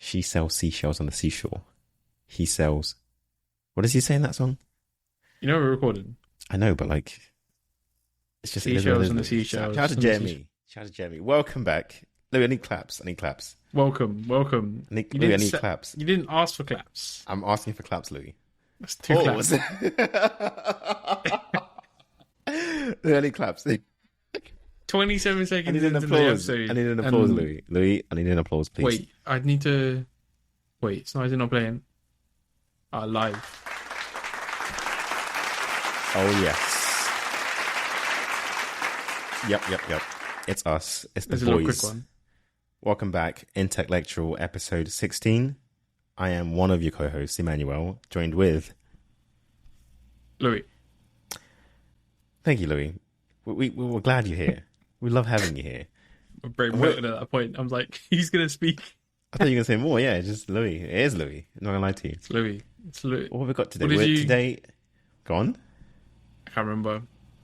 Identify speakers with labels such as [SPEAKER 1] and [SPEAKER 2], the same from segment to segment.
[SPEAKER 1] She sells seashells on the seashore. He sells. What does he say in that song?
[SPEAKER 2] You know we're recording.
[SPEAKER 1] I know, but like, it's just
[SPEAKER 2] Seashells on the seashells.
[SPEAKER 1] Shout out to Jeremy. Shout out to Jeremy. Welcome back. Louis, I need claps.
[SPEAKER 2] Welcome.
[SPEAKER 1] I need claps.
[SPEAKER 2] You didn't ask for claps.
[SPEAKER 1] I'm asking for claps, Louis.
[SPEAKER 2] That's two claps.
[SPEAKER 1] Louis, I need claps.
[SPEAKER 2] 27 seconds
[SPEAKER 1] I need an
[SPEAKER 2] into the
[SPEAKER 1] applause.
[SPEAKER 2] episode.
[SPEAKER 1] I need an applause, Louis. Louis, I need an applause, please.
[SPEAKER 2] Wait, I need to... Wait, it's not playing. Live.
[SPEAKER 1] Oh, yes. Yep. It's us. It's the
[SPEAKER 2] This
[SPEAKER 1] boys.
[SPEAKER 2] is a little quick one.
[SPEAKER 1] Welcome back. Intechlectual episode 16. I am one of your co-hosts, Emmanuel, joined with...
[SPEAKER 2] Louis.
[SPEAKER 1] Thank you, Louis. We're glad you're here. We love having you here.
[SPEAKER 2] My brain melted at that point. I was like, he's going to speak.
[SPEAKER 1] I thought you were going to say more. Yeah, just Louis. It is Louis. I'm not going to lie to you.
[SPEAKER 2] It's Louis.
[SPEAKER 1] What have we got today? Today... Go on.
[SPEAKER 2] I can't remember.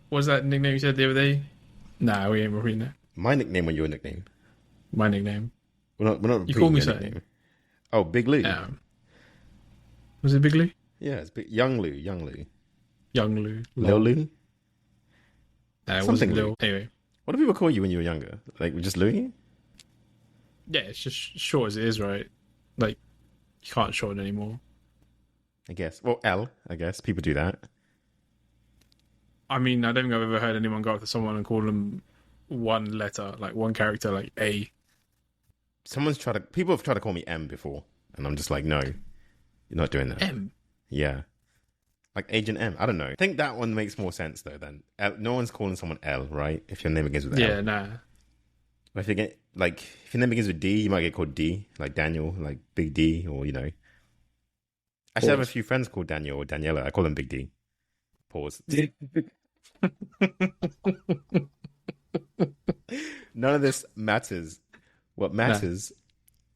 [SPEAKER 2] What was that nickname you said the other day? Nah, we ain't repeating it.
[SPEAKER 1] My nickname or your nickname?
[SPEAKER 2] My nickname.
[SPEAKER 1] We're not
[SPEAKER 2] you call me
[SPEAKER 1] your nickname. Oh, Big Lou.
[SPEAKER 2] Yeah. Was it Big Lou?
[SPEAKER 1] Yeah, it's Young Lou.
[SPEAKER 2] Young Lou.
[SPEAKER 1] Lil Lou?
[SPEAKER 2] Nah, it
[SPEAKER 1] Something
[SPEAKER 2] wasn't Lil.
[SPEAKER 1] Lou.
[SPEAKER 2] Anyway.
[SPEAKER 1] What do people call you when you were younger? Like, just Louis?
[SPEAKER 2] Yeah, it's just short as it is, right? Like, you can't shorten anymore.
[SPEAKER 1] I guess. Well, L, I guess. People do that.
[SPEAKER 2] I mean, I don't think I've ever heard anyone go up to someone and call them one letter, like one character, like A.
[SPEAKER 1] People have tried to call me M before, and I'm just like, no, you're not doing that.
[SPEAKER 2] M?
[SPEAKER 1] Yeah. Like Agent M. I don't know. I think that one makes more sense, though, then. No one's calling someone L, right? If your name begins with L.
[SPEAKER 2] Yeah, nah.
[SPEAKER 1] But if your name begins with D, you might get called D, like Daniel, like Big D, or, you know. I actually have a few friends called Daniel or Daniela. I call them Big D. Pause. None of this matters. What matters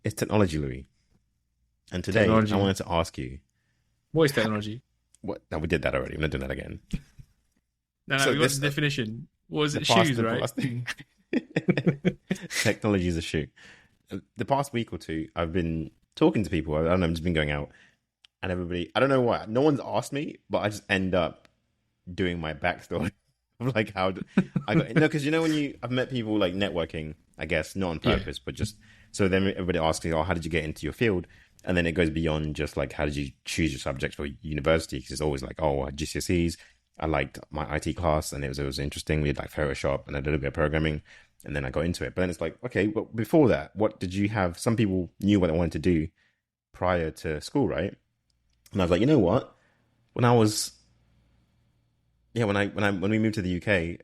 [SPEAKER 1] is technology, Louis. And today, I wanted to ask you.
[SPEAKER 2] What is technology?
[SPEAKER 1] What? No, we did that already. We're not doing that again.
[SPEAKER 2] No, we got the definition. What was it? Shoes, right?
[SPEAKER 1] Technology is a shoe. The past week or two, I've been talking to people. I don't know, I've just been going out. And everybody, I don't know why. No one's asked me, but I just end up doing my backstory. Like how because when I've met people like networking, I guess, not on purpose, but just so then everybody asks me, oh, how did you get into your field? And then it goes beyond just like, how did you choose your subject for university? Because it's always like, oh, GCSEs, I liked my IT class and it was interesting. We had like Photoshop and a little bit of programming, and then I got into it. But then it's like, okay, but before that, what did you have? Some people knew what they wanted to do prior to school, right? And I was like, you know what? When we moved to the UK,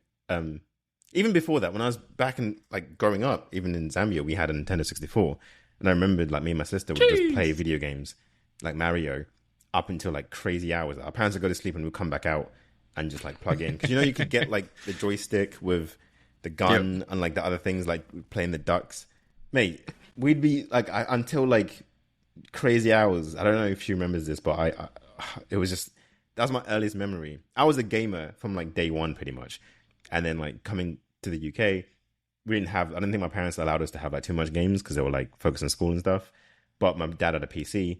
[SPEAKER 1] even before that, when I was back in like growing up, even in Zambia, we had a Nintendo 64, and I remembered like me and my sister would just play video games like Mario up until like crazy hours. Our parents would go to sleep and we'd come back out and just like plug in, because you could get like the joystick with the gun and like the other things, like playing the ducks. Mate, we'd be like until like crazy hours. I don't know if she remembers this, but it was just. That was my earliest memory. I was a gamer from like day one, pretty much. And then like coming to the UK, I don't think my parents allowed us to have like too much games because they were like focused on school and stuff. But my dad had a PC,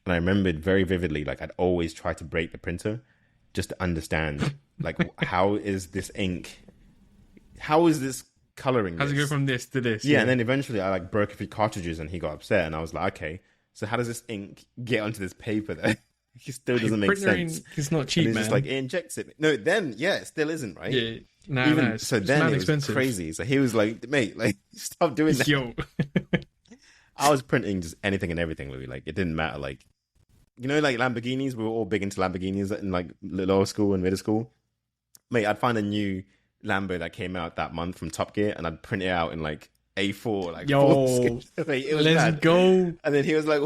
[SPEAKER 1] and I remembered very vividly, like I'd always try to break the printer just to understand like, how is this ink? How is this coloring?
[SPEAKER 2] How's it go from this to this?
[SPEAKER 1] Yeah. And then eventually I like broke a few cartridges and he got upset, and I was like, okay, so how does this ink get onto this paper then? It still doesn't make sense.
[SPEAKER 2] It's not cheap,
[SPEAKER 1] and it's
[SPEAKER 2] man.
[SPEAKER 1] just like, it injects it. No, then, it still isn't, right?
[SPEAKER 2] Yeah.
[SPEAKER 1] So then it was expensive. Crazy. So he was like, mate, like, stop doing that.
[SPEAKER 2] Yo.
[SPEAKER 1] I was printing just anything and everything, Louis. Like, it didn't matter. Like, like Lamborghinis, we were all big into Lamborghinis in like lower school and middle school. Mate, I'd find a new Lambo that came out that month from Top Gear, and I'd print it out in like A4. Like,
[SPEAKER 2] yo, let's go.
[SPEAKER 1] And then he was like,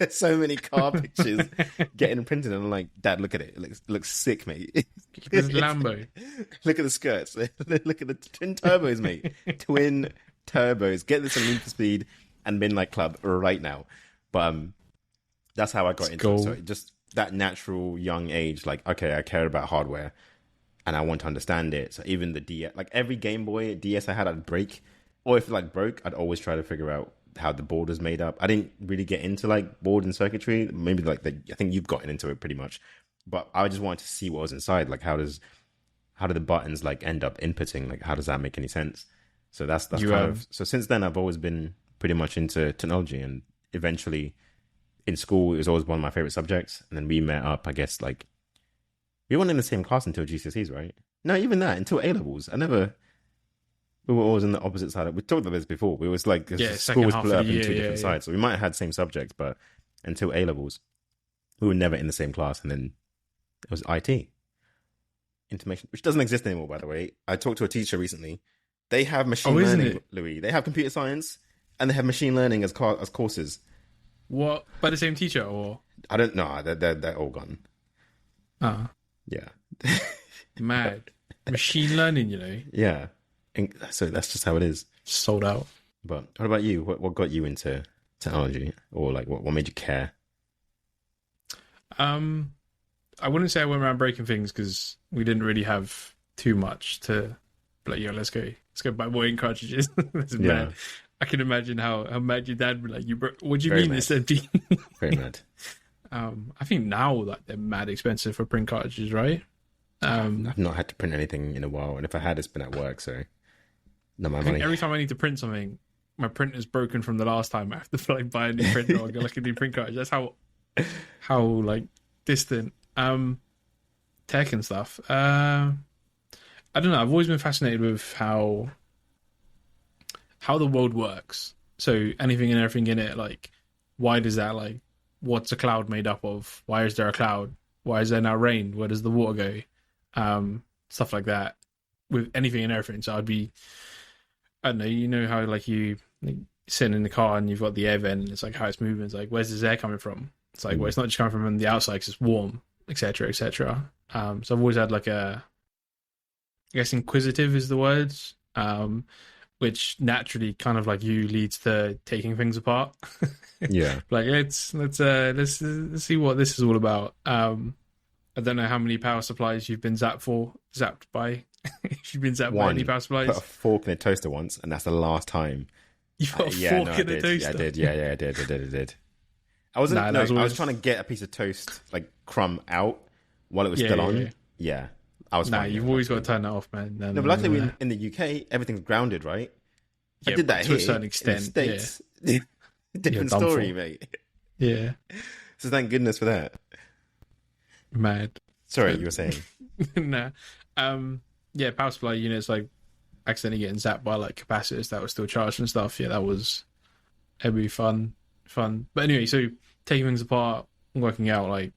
[SPEAKER 1] there's so many car pictures getting printed, and I'm like, Dad, look at it. It looks sick, mate.
[SPEAKER 2] This Lambo.
[SPEAKER 1] Look at the skirts. Look at the twin turbos, mate. Twin turbos. Get this on Need for Speed and Midnight Club right now. But that's how I got into it. So just that natural young age, like, okay, I care about hardware and I want to understand it. So even the DS, like every Game Boy DS I had, I'd break. Or if it like broke, I'd always try to figure out how the board was made up. I didn't really get into like board and circuitry. Maybe like I think you've gotten into it pretty much, but I just wanted to see what was inside. Like how do the buttons like end up inputting? Like how does that make any sense? So that's kind of so since then I've always been pretty much into technology, and eventually in school it was always one of my favorite subjects. And then we met up, I guess, like we weren't in the same class until GCSEs, right? No, even that until A levels. We were always on the opposite side. We talked about this before. We was like, school was split up in two different sides. So we might have had same subjects, but until A levels, we were never in the same class. And then it was IT, information, which doesn't exist anymore, by the way. I talked to a teacher recently. They have machine learning, Louis. They have computer science and they have machine learning as courses.
[SPEAKER 2] What? By the same teacher, or?
[SPEAKER 1] I don't know. They're all gone. Yeah.
[SPEAKER 2] Mad. Machine learning,
[SPEAKER 1] Yeah. And so that's just how it is.
[SPEAKER 2] Sold out.
[SPEAKER 1] But what about you? What got you into technology, or like what made you care?
[SPEAKER 2] I wouldn't say I went around breaking things because we didn't really have too much to like. Yo, let's go buy more ink cartridges. That's mad. I can imagine how mad your dad would like. What do you mean it's empty?
[SPEAKER 1] Very mad.
[SPEAKER 2] I think now like they're mad expensive for print cartridges, right?
[SPEAKER 1] I've not had to print anything in a while, and if I had, it's been at work, so not my money.
[SPEAKER 2] Every time I need to print something, my printer's broken from the last time. I have to like buy a new printer or get like a new print cartridge. That's how like distant tech and stuff. I don't know. I've always been fascinated with how the world works. So anything and everything in it, like why does that, like what's a cloud made up of? Why is there a cloud? Why is there now rain? Where does the water go? Stuff like that with anything and everything. So I don't know, how like you like, sitting in the car and you've got the air vent and it's like how it's moving. It's like, where's this air coming from? It's like, well, it's not just coming from the outside because it's warm, etc., etc. So I've always had like I guess inquisitive is the word, which naturally kind of like you leads to taking things apart.
[SPEAKER 1] Yeah.
[SPEAKER 2] Like let's see what this is all about. I don't know how many power supplies you've been zapped by. You've been zapped by any power supplies.
[SPEAKER 1] Put a fork in a toaster once, and that's the last time.
[SPEAKER 2] You put a fork in a toaster?
[SPEAKER 1] Yeah, I did. Yeah, I did. I was trying to get a piece of toast, like crumb, out while it was still on. Yeah. I was fine.
[SPEAKER 2] You've always got to turn that off, man.
[SPEAKER 1] No, but luckily in the UK, everything's grounded, right?
[SPEAKER 2] Yeah,
[SPEAKER 1] I did that
[SPEAKER 2] to
[SPEAKER 1] here.
[SPEAKER 2] a certain extent.
[SPEAKER 1] In the States. Yeah. Different story, mate.
[SPEAKER 2] Yeah.
[SPEAKER 1] So thank goodness for that.
[SPEAKER 2] Mad.
[SPEAKER 1] Sorry, you were saying.
[SPEAKER 2] Nah. Yeah, power supply units like accidentally getting zapped by like capacitors that were still charged and stuff. Yeah, it'd be fun. But anyway, so taking things apart, working out like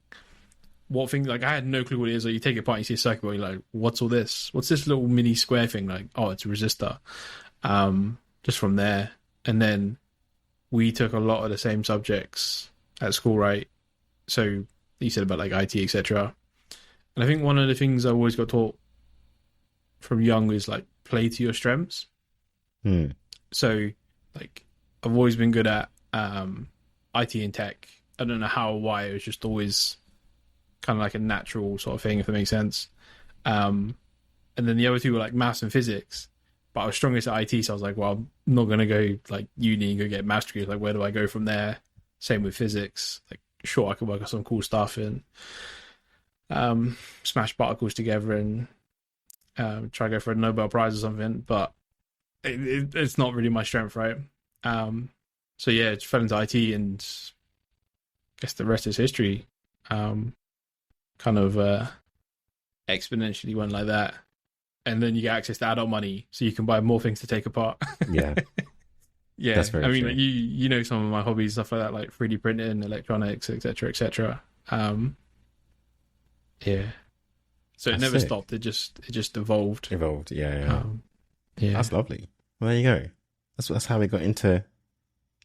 [SPEAKER 2] what thing, like I had no clue what it is. Like you take it apart, you see a circuit board, you're like, what's all this? What's this little mini square thing? Like, oh, it's a resistor. Just from there. And then we took a lot of the same subjects at school, right? So you said about like IT, etc. And I think one of the things I always got taught from young is like play to your strengths. So like I've always been good at IT and tech. I don't know how or why, it was just always kind of like a natural sort of thing, if that makes sense. And then the other two were like maths and physics, but I was strongest at IT, so I was like, well, I'm not going to go like uni and go get maths degrees. Like, where do I go from there? Same with physics. Like, sure, I could work on some cool stuff and smash particles together and try to go for a Nobel Prize or something, but it's not really my strength, right? So yeah, just fell into IT, and I guess the rest is history. Kind of exponentially went like that, and then you get access to adult money, so you can buy more things to take apart.
[SPEAKER 1] Yeah,
[SPEAKER 2] yeah.
[SPEAKER 1] That's very true.
[SPEAKER 2] Like, you know some of my hobbies, stuff like that, like 3D printing, electronics, etc., etc. Yeah. So it never stopped. It just evolved.
[SPEAKER 1] Yeah.
[SPEAKER 2] Yeah.
[SPEAKER 1] That's lovely. Well, there you go. That's how we got into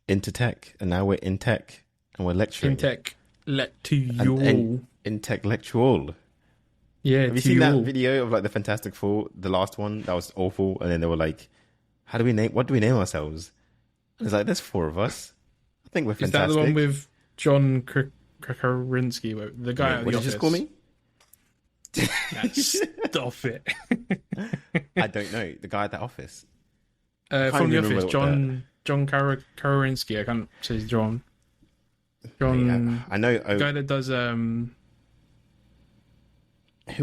[SPEAKER 1] tech, and now we're in tech, and we're lecturing.
[SPEAKER 2] Intechlectual.
[SPEAKER 1] Intechlectual.
[SPEAKER 2] Yeah.
[SPEAKER 1] Have you seen that video of like the Fantastic Four, the last one that was awful, and then they were like, what do we name ourselves? And it's like, there's four of us. I think we're fantastic.
[SPEAKER 2] Is that the one with John Krakarinsky, the guy out of the office?
[SPEAKER 1] What did you just call me?
[SPEAKER 2] Stop it.
[SPEAKER 1] I don't know. The guy at the office.
[SPEAKER 2] From the office, John. John Karawinsky. I can't say his John.
[SPEAKER 1] I know.
[SPEAKER 2] The guy that does
[SPEAKER 1] who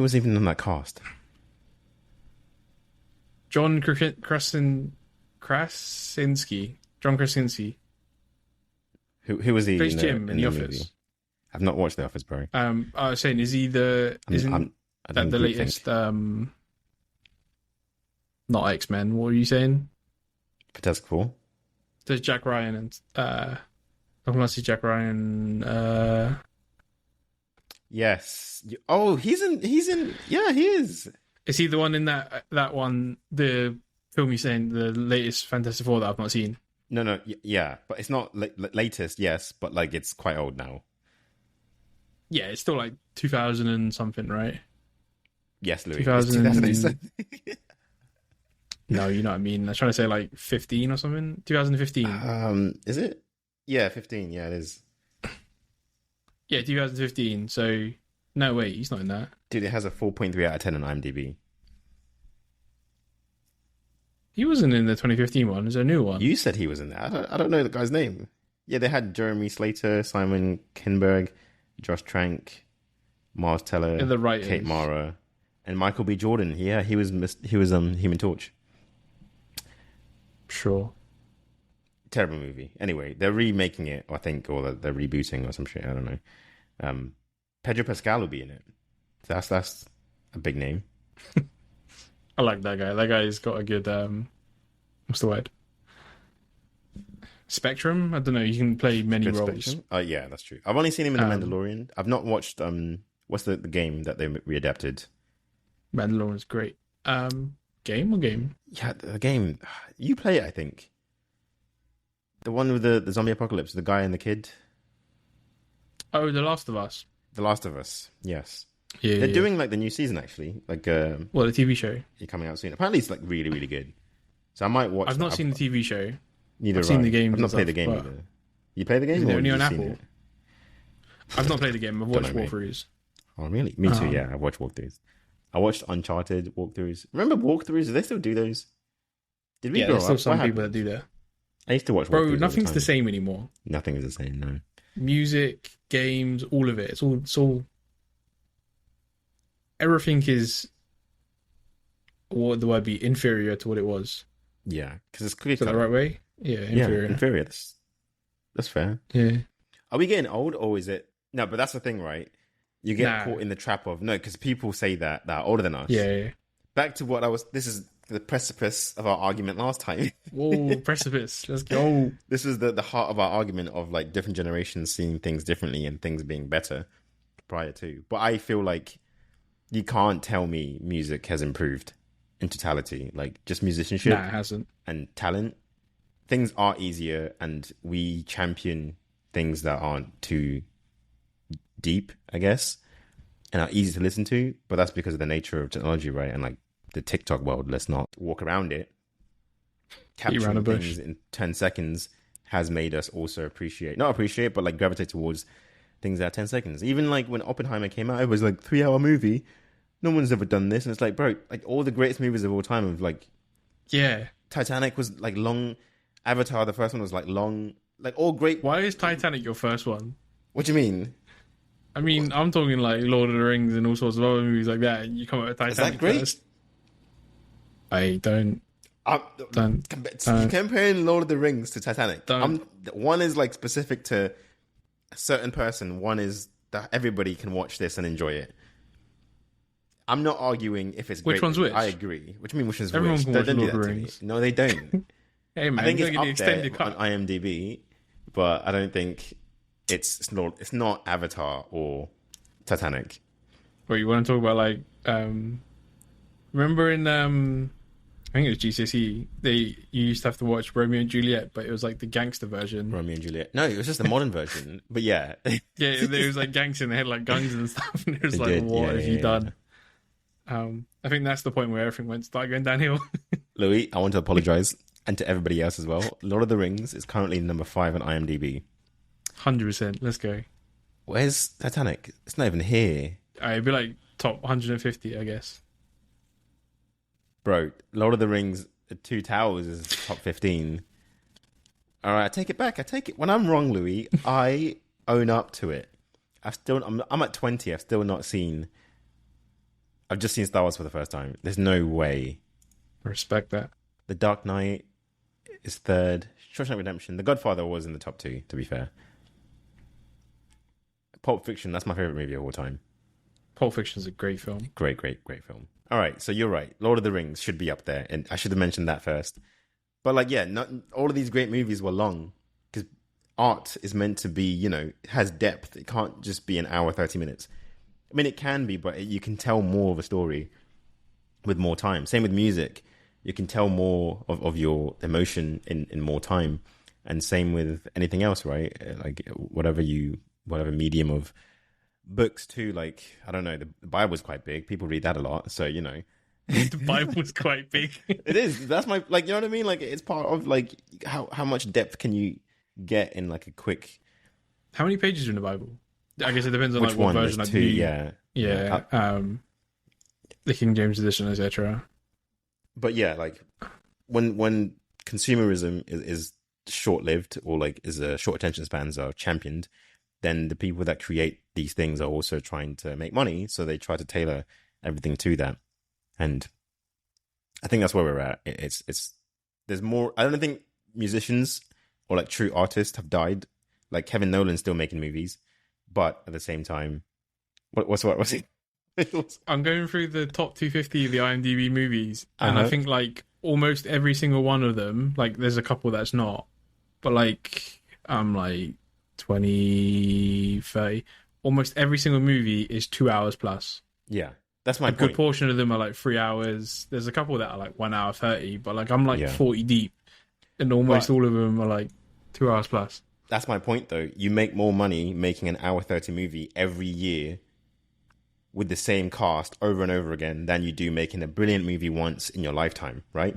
[SPEAKER 1] was even in that cast?
[SPEAKER 2] John Krasinski. John Krasinski.
[SPEAKER 1] Who was he?
[SPEAKER 2] Plays
[SPEAKER 1] in
[SPEAKER 2] Jim in The Office.
[SPEAKER 1] movie? I've not watched The Office, bro.
[SPEAKER 2] I was saying, is he the? Isn't that the latest? Not X-Men. What were you saying?
[SPEAKER 1] Fantastic Four.
[SPEAKER 2] There's Jack Ryan and I want to see Jack Ryan.
[SPEAKER 1] Yes. Oh, he's in. Yeah, he is.
[SPEAKER 2] Is he the one in that one? The film you're saying, the latest Fantastic Four that I've not seen.
[SPEAKER 1] No, yeah, but it's not latest. Yes, but like it's quite old now.
[SPEAKER 2] Yeah, it's still like 2000 and something, right?
[SPEAKER 1] Yes, Louis.
[SPEAKER 2] 2000. No, you know what I mean. I was trying to say like 15 or something. 2015.
[SPEAKER 1] Is it? Yeah, 15. Yeah, it is.
[SPEAKER 2] Yeah, 2015. So no, wait, he's not in that.
[SPEAKER 1] Dude, it has a 4.3 out of 10 on IMDb.
[SPEAKER 2] He wasn't in the 2015 one. Is there a new one?
[SPEAKER 1] You said he was in there. I don't know the guy's name. Yeah, they had Jeremy Slater, Simon Kinberg, Josh Trank, Mars Teller, Kate Mara, and Michael B. Jordan. Yeah, he was Human Torch.
[SPEAKER 2] Sure.
[SPEAKER 1] Terrible movie. Anyway, they're remaking it, I think, or they're rebooting or some shit. I don't know. Pedro Pascal will be in it. That's a big name.
[SPEAKER 2] I like that guy. That guy's got a good what's the word? Spectrum? I don't know. You can play many roles.
[SPEAKER 1] Yeah, that's true. I've only seen him in The Mandalorian. I've not watched what's the game that they readapted?
[SPEAKER 2] Mandalorian's great. Game or game?
[SPEAKER 1] Yeah, the game. You play it, I think. The one with the zombie apocalypse, the guy and the kid.
[SPEAKER 2] Oh, The Last of Us.
[SPEAKER 1] The Last of Us. Yes.
[SPEAKER 2] Yeah,
[SPEAKER 1] they're doing like the new season actually, like
[SPEAKER 2] the TV show.
[SPEAKER 1] It's coming out soon. Apparently, it's like really, really good. So I might watch.
[SPEAKER 2] I've not seen the TV show.
[SPEAKER 1] Neither
[SPEAKER 2] I've seen the game.
[SPEAKER 1] I've not played the game either. You play the game?
[SPEAKER 2] Is it
[SPEAKER 1] or
[SPEAKER 2] only on
[SPEAKER 1] have you
[SPEAKER 2] Apple? I've not played the game. I've watched walkthroughs.
[SPEAKER 1] Oh, really? Me too. Yeah, I've watched walkthroughs. I watched Uncharted walkthroughs. Remember walkthroughs? Do they still do those? Did we grow
[SPEAKER 2] there's still
[SPEAKER 1] up?
[SPEAKER 2] some people that do that.
[SPEAKER 1] I used to watch.
[SPEAKER 2] Bro, nothing's the same anymore.
[SPEAKER 1] Nothing is the same. No.
[SPEAKER 2] Music, games, all of it. It's all. Everything is, what would the word be, inferior to what it was.
[SPEAKER 1] Yeah, because it's clear.
[SPEAKER 2] Is that the right way? Yeah, inferior.
[SPEAKER 1] Yeah, inferior. That's fair.
[SPEAKER 2] Yeah.
[SPEAKER 1] Are we getting old, or is it? No, but that's the thing, right? You get caught in the trap of no, because people say that are older than us.
[SPEAKER 2] Yeah.
[SPEAKER 1] Back to what I was. This is the precipice of our argument last time.
[SPEAKER 2] Whoa, precipice! Let's go.
[SPEAKER 1] This is the heart of our argument of like different generations seeing things differently and things being better prior to. But I feel like you can't tell me music has improved in totality. Like just musicianship,
[SPEAKER 2] it hasn't,
[SPEAKER 1] and talent. Things are easier, and we champion things that aren't too deep, I guess, and are easy to listen to. But that's because of the nature of technology, right? And like the TikTok world, let's not walk around it. Capturing things in 10 seconds has made us also not appreciate, but like gravitate towards things that are 10 seconds. Even like when Oppenheimer came out, it was like 3-hour movie. No one's ever done this. And it's like, bro, like all the greatest movies of all time of like,
[SPEAKER 2] yeah,
[SPEAKER 1] Titanic was like long. Avatar, the first one was like long, like all great.
[SPEAKER 2] Why is Titanic your first one?
[SPEAKER 1] What do you mean?
[SPEAKER 2] I mean, I'm talking like Lord of the Rings and all sorts of other movies like that. And you come up with Titanic.
[SPEAKER 1] Is that great?
[SPEAKER 2] First. I don't.
[SPEAKER 1] Comparing Lord of the Rings to Titanic. One is like specific to a certain person. One is that everybody can watch this and enjoy it. I'm not arguing if it's great.
[SPEAKER 2] Which one's which?
[SPEAKER 1] I agree. Which mean which one's
[SPEAKER 2] Everyone
[SPEAKER 1] which?
[SPEAKER 2] Can watch
[SPEAKER 1] don't
[SPEAKER 2] Lord
[SPEAKER 1] do
[SPEAKER 2] of
[SPEAKER 1] that
[SPEAKER 2] the
[SPEAKER 1] to me.
[SPEAKER 2] Rings.
[SPEAKER 1] No, they don't.
[SPEAKER 2] Hey man,
[SPEAKER 1] I think it's
[SPEAKER 2] the
[SPEAKER 1] up
[SPEAKER 2] extended
[SPEAKER 1] there
[SPEAKER 2] cut
[SPEAKER 1] on IMDb, but I don't think it's not Avatar or Titanic.
[SPEAKER 2] Where you want to talk about like remember in I think it was GCSE you used to have to watch Romeo and Juliet, but it was like the gangster version.
[SPEAKER 1] Romeo and Juliet. No, it was just the modern version. But yeah.
[SPEAKER 2] Yeah, there was like gangster and they had like guns and stuff, and it was like, what have you done? I think that's the point where everything started going downhill.
[SPEAKER 1] Louis, I want to apologize, and to everybody else as well. Lord of the Rings is currently number 5 on IMDb.
[SPEAKER 2] 100%. Let's go.
[SPEAKER 1] Where's Titanic? It's not even here.
[SPEAKER 2] It'd be like top 150, I guess.
[SPEAKER 1] Bro, Lord of the Rings, Two Towers is top 15. All right, I take it back. I take it. When I'm wrong, Louis, I own up to it. I'm at 20. I've just seen Star Wars for the first time. There's no way.
[SPEAKER 2] Respect that.
[SPEAKER 1] The Dark Knight is third. Shawshank Redemption. The Godfather was in the top two, to be fair. Pulp Fiction, that's my favorite movie of all time.
[SPEAKER 2] Pulp Fiction's a great film.
[SPEAKER 1] Great film. All right, so you're right. Lord of the Rings should be up there, and I should have mentioned that first. But like, yeah, not all of these great movies were long because art is meant to be, it has depth. It can't just be an hour, 30 minutes. I mean, it can be, but you can tell more of a story with more time. Same with music. You can tell more of your emotion in more time. And same with anything else, right? Like whatever medium of books too. Like, I don't know, the Bible's quite big. People read that a lot. So,
[SPEAKER 2] The Bible's quite big.
[SPEAKER 1] It is. That's my, like, you know what I mean? Like, it's part of, like, how much depth can you get in, like, a quick...
[SPEAKER 2] How many pages are in the Bible? I guess it depends on,
[SPEAKER 1] Which
[SPEAKER 2] like, what
[SPEAKER 1] one?
[SPEAKER 2] version.
[SPEAKER 1] There's
[SPEAKER 2] Like,
[SPEAKER 1] two,
[SPEAKER 2] yeah.
[SPEAKER 1] yeah.
[SPEAKER 2] The King James edition, etc.
[SPEAKER 1] But yeah, like, when consumerism is short-lived or, like, short attention spans are championed, then the people that create these things are also trying to make money, so they try to tailor everything to that. And I think that's where we're at. There's more. I don't think musicians or like true artists have died. Like Kevin Nolan's still making movies, but at the same time, what's it?
[SPEAKER 2] I'm going through the top 250 of the IMDb movies, and I think like almost every single one of them, like there's a couple that's not, but like I'm like 20, 30. Almost every single movie is 2 hours plus.
[SPEAKER 1] Yeah. That's my
[SPEAKER 2] point. A good
[SPEAKER 1] point.
[SPEAKER 2] portion of them are like 3 hours. There's a couple that are like 1 hour 30, but like I'm like 40 deep, and almost all of them are like 2 hours plus.
[SPEAKER 1] That's my point, though. You make more money making an hour 30 movie every year with the same cast over and over again than you do making a brilliant movie once in your lifetime, right?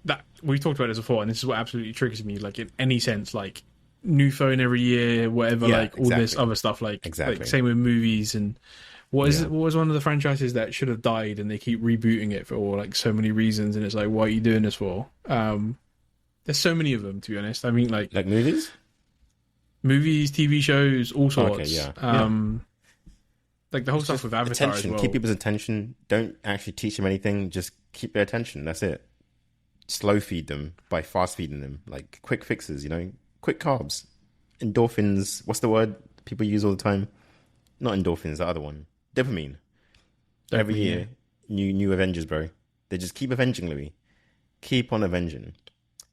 [SPEAKER 2] That we've talked about this before, and this is what absolutely triggers me. Like in any sense, like new phone every year, whatever, like all this other stuff. Like same with movies and. What was one of the franchises that should have died and they keep rebooting it for like so many reasons, and it's like, what are you doing this for? There's so many of them, to be honest. I mean, like
[SPEAKER 1] movies,
[SPEAKER 2] TV shows, all sorts.
[SPEAKER 1] Okay, yeah.
[SPEAKER 2] Like the whole stuff with Avatar
[SPEAKER 1] attention.
[SPEAKER 2] as well.
[SPEAKER 1] Keep people's attention. Don't actually teach them anything. Just keep their attention. That's it. Slow feed them by fast feeding them. Like quick fixes, quick carbs, endorphins. What's the word people use all the time? Not endorphins, the other one. Dopamine. Every year, new Avengers, bro. They just keep avenging, Louis. Keep on avenging.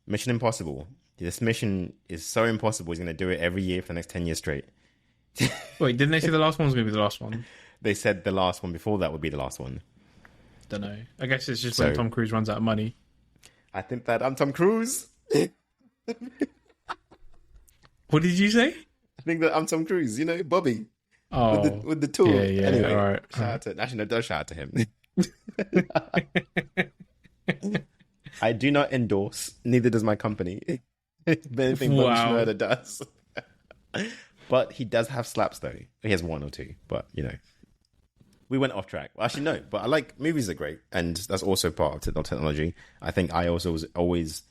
[SPEAKER 1] Mission Impossible. This mission is so impossible. He's going to do it every year for the next 10 years straight.
[SPEAKER 2] Wait, didn't they say the last one was going to be the last one?
[SPEAKER 1] They said the last one before that would be the last one.
[SPEAKER 2] Don't know. I guess it's just when Tom Cruise runs out of money.
[SPEAKER 1] I think that I'm Tom Cruise.
[SPEAKER 2] What did you say?
[SPEAKER 1] I think that I'm Tom Cruise. Bobby.
[SPEAKER 2] Oh,
[SPEAKER 1] with the tool.
[SPEAKER 2] Yeah.
[SPEAKER 1] Anyway,
[SPEAKER 2] all right.
[SPEAKER 1] Don't shout out to him. I do not endorse. Neither does my company. Anything Bobby Schmurder does. But he does have slaps, though. He has one or two. But we went off track. Well, actually, no. But I like movies are great, and that's also part of technology. I think I also was always.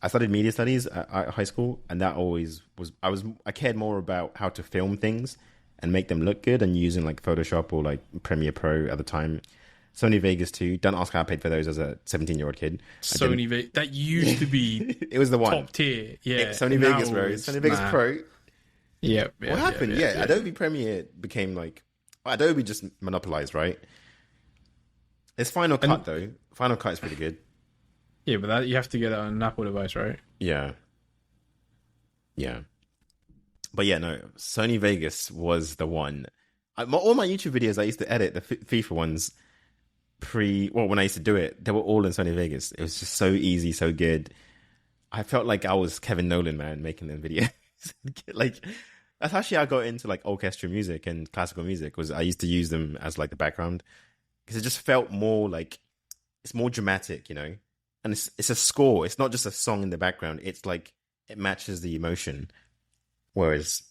[SPEAKER 1] I studied media studies at high school, and that always was. I cared more about how to film things and make them look good, and using like Photoshop or like Premiere Pro at the time. Sony Vegas 2. Don't ask how I paid for those as a 17-year-old kid.
[SPEAKER 2] Sony Vegas. That used to be
[SPEAKER 1] it was the one.
[SPEAKER 2] Top tier. Yeah.
[SPEAKER 1] Sony Vegas, bro. Sony Vegas Pro.
[SPEAKER 2] Yeah.
[SPEAKER 1] What happened? Yeah. Adobe Premiere became like... Adobe just monopolized, right? There's Final Cut, though. Final Cut is pretty good.
[SPEAKER 2] Yeah, but that you have to get it on an Apple device, right?
[SPEAKER 1] Yeah. But yeah, no, Sony Vegas was the one. All my YouTube videos I used to edit, the FIFA ones, when I used to do it, they were all in Sony Vegas. It was just so easy, so good. I felt like I was Kevin Nolan, man, making them videos. Like, that's actually how I got into like orchestral music and classical music, was I used to use them as like the background. Because it just felt more like, it's more dramatic, And it's a score. It's not just a song in the background. It's like, it matches the emotion. Whereas,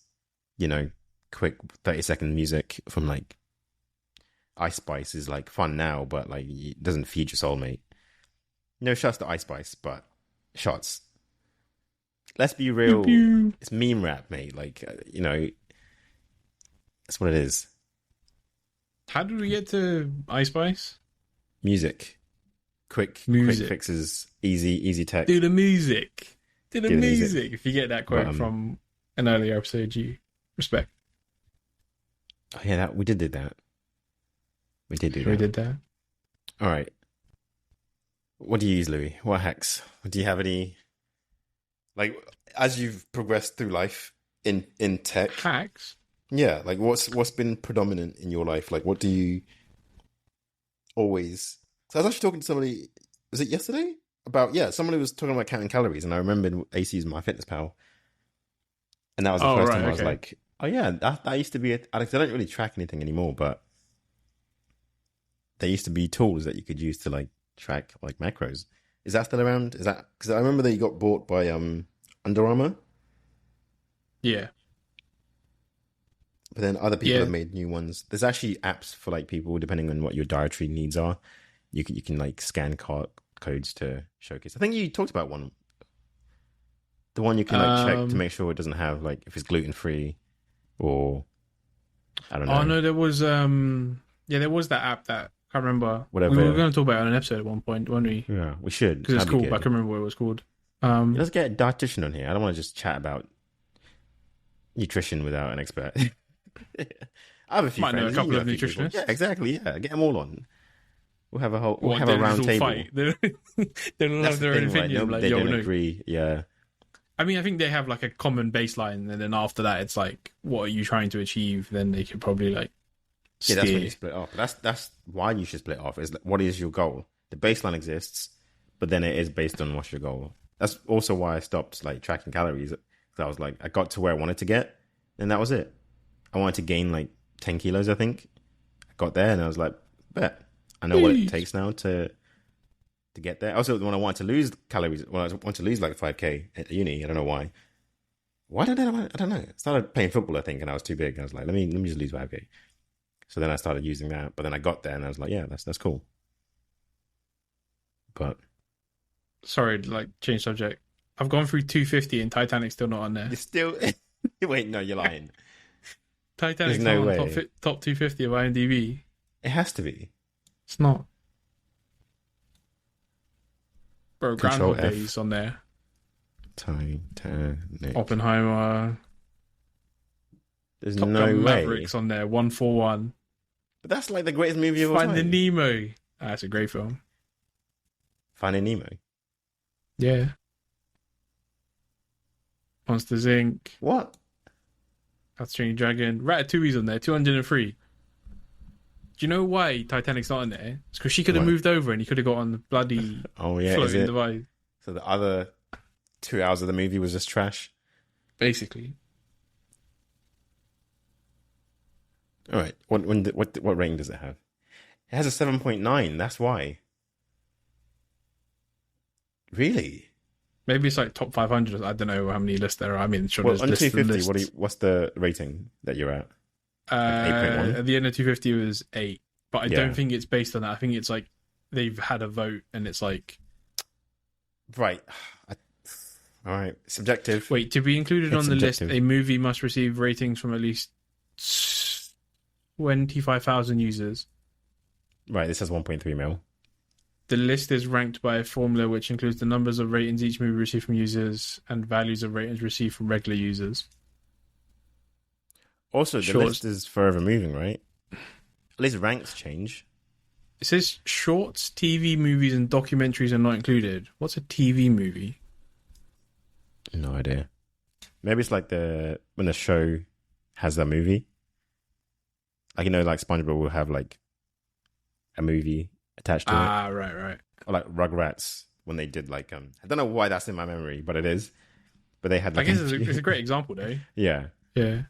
[SPEAKER 1] quick 30-second music from like Ice Spice is like fun now, but like it doesn't feed your soul, mate. No shots to Ice Spice, but shots. let's be
[SPEAKER 2] Pew,
[SPEAKER 1] real.
[SPEAKER 2] pew.
[SPEAKER 1] It's meme rap, mate. Like, that's what it is.
[SPEAKER 2] How did we get to Ice Spice?
[SPEAKER 1] Music, quick
[SPEAKER 2] Music.
[SPEAKER 1] fixes, easy tech.
[SPEAKER 2] Do the music. Do the
[SPEAKER 1] Do the music.
[SPEAKER 2] music. If you get that quote from an earlier episode, you respect.
[SPEAKER 1] Oh, yeah, we did that. We did do that.
[SPEAKER 2] We did that.
[SPEAKER 1] All right. What do you use, Louis? What hacks? Do you have any, like, as you've progressed through life in tech?
[SPEAKER 2] Hacks?
[SPEAKER 1] Yeah, like what's been predominant in your life? Like, what do you always? So I was actually talking to somebody. Was it yesterday? Somebody was talking about counting calories, and I remembered AC's MyFitnessPal, and that was the first time I was like, "Oh yeah, that used to be it." Alex, I don't really track anything anymore, but there used to be tools that you could use to like track like macros. Is that still around? Is that because I remember they got bought by Under Armour?
[SPEAKER 2] Yeah.
[SPEAKER 1] But then other people have made new ones. There's actually apps for like people depending on what your dietary needs are. You can like scan codes to showcase. I think you talked about one. The one you can like check to make sure it doesn't have like if it's gluten free or I don't know.
[SPEAKER 2] Oh no, there was there was that app that I can't remember.
[SPEAKER 1] Whatever.
[SPEAKER 2] We were going to talk about it on an episode at one point, weren't we?
[SPEAKER 1] Yeah, we should
[SPEAKER 2] because it's cool. But I can't remember what it was called.
[SPEAKER 1] Let's get a dietitian on here. I don't want to just chat about nutrition without an expert. I have a few
[SPEAKER 2] Might
[SPEAKER 1] friends.
[SPEAKER 2] know a couple of nutritionists.
[SPEAKER 1] Yeah, exactly. Yeah, get them all on. We'll have a round table.
[SPEAKER 2] Fight. They'll have their own opinion.
[SPEAKER 1] Right? They don't agree. Yeah.
[SPEAKER 2] I mean, I think they have like a common baseline, and then after that, it's like, what are you trying to achieve? Then they could probably like steer.
[SPEAKER 1] Yeah, that's when you split off. That's why you should split off. Is what is your goal? The baseline exists, but then it is based on what's your goal. That's also why I stopped like tracking calories. Because I was like, I got to where I wanted to get, and that was it. I wanted to gain like 10 kilos, I think. I got there, and I was like, bet. I know what it takes now to get there. Also, when I wanted to lose calories, when I wanted to lose like 5K at uni, I don't know why. Why did I don't know. I started playing football, I think, and I was too big. I was like, let me just lose 5K. So then I started using that. But then I got there, and I was like, yeah, that's cool. But
[SPEAKER 2] sorry, like change subject. I've gone through 250, and Titanic's still not on there.
[SPEAKER 1] You're still wait, no, you're lying.
[SPEAKER 2] Titanic's not on top 250 of IMDb.
[SPEAKER 1] It has to be.
[SPEAKER 2] It's not. Bro,
[SPEAKER 1] Control
[SPEAKER 2] Groundhog
[SPEAKER 1] F.
[SPEAKER 2] Day's on there.
[SPEAKER 1] Titanic.
[SPEAKER 2] Oppenheimer.
[SPEAKER 1] There's
[SPEAKER 2] Top
[SPEAKER 1] no
[SPEAKER 2] Gun
[SPEAKER 1] way.
[SPEAKER 2] Maverick's on there. 141.
[SPEAKER 1] But that's like the greatest movie of all time.
[SPEAKER 2] Finding Nemo. That's a great film.
[SPEAKER 1] Finding Nemo.
[SPEAKER 2] Yeah. Monsters Inc.
[SPEAKER 1] What?
[SPEAKER 2] That's Strange Dragon. Ratatouille's on there. 203. Do you know why Titanic's not on there? It's because she could have moved over and he could have got on the bloody floating device.
[SPEAKER 1] So the other 2 hours of the movie was just trash?
[SPEAKER 2] Basically.
[SPEAKER 1] All right. What rating does it have? It has a 7.9. That's why. Really?
[SPEAKER 2] Maybe it's like top 500. I don't know how many lists there are. I mean, sure,
[SPEAKER 1] well,
[SPEAKER 2] there's
[SPEAKER 1] on
[SPEAKER 2] lists
[SPEAKER 1] 250, what's the rating that you're at? Like 8.1?
[SPEAKER 2] At the end of 250 it was 8. But I don't think it's based on that. I think it's like they've had a vote and it's like...
[SPEAKER 1] Right. All right. Subjective.
[SPEAKER 2] Wait, to be included on the
[SPEAKER 1] subjective.
[SPEAKER 2] list, a movie must receive ratings from at least 25,000 users.
[SPEAKER 1] Right, this has 1.3 mil.
[SPEAKER 2] The list is ranked by a formula which includes the numbers of ratings each movie received from users and values of ratings received from regular users.
[SPEAKER 1] Also, the list is forever moving, right? At least ranks change.
[SPEAKER 2] It says shorts, TV movies, and documentaries are not included. What's a TV movie?
[SPEAKER 1] No idea. Maybe it's like when the show has that movie. Like, like SpongeBob will have like a movie attached to it.
[SPEAKER 2] Ah, right.
[SPEAKER 1] Or like Rugrats when they did like I don't know why that's in my memory, but it is. But they had like
[SPEAKER 2] I guess it's a great example, though.
[SPEAKER 1] Yeah.
[SPEAKER 2] Yeah.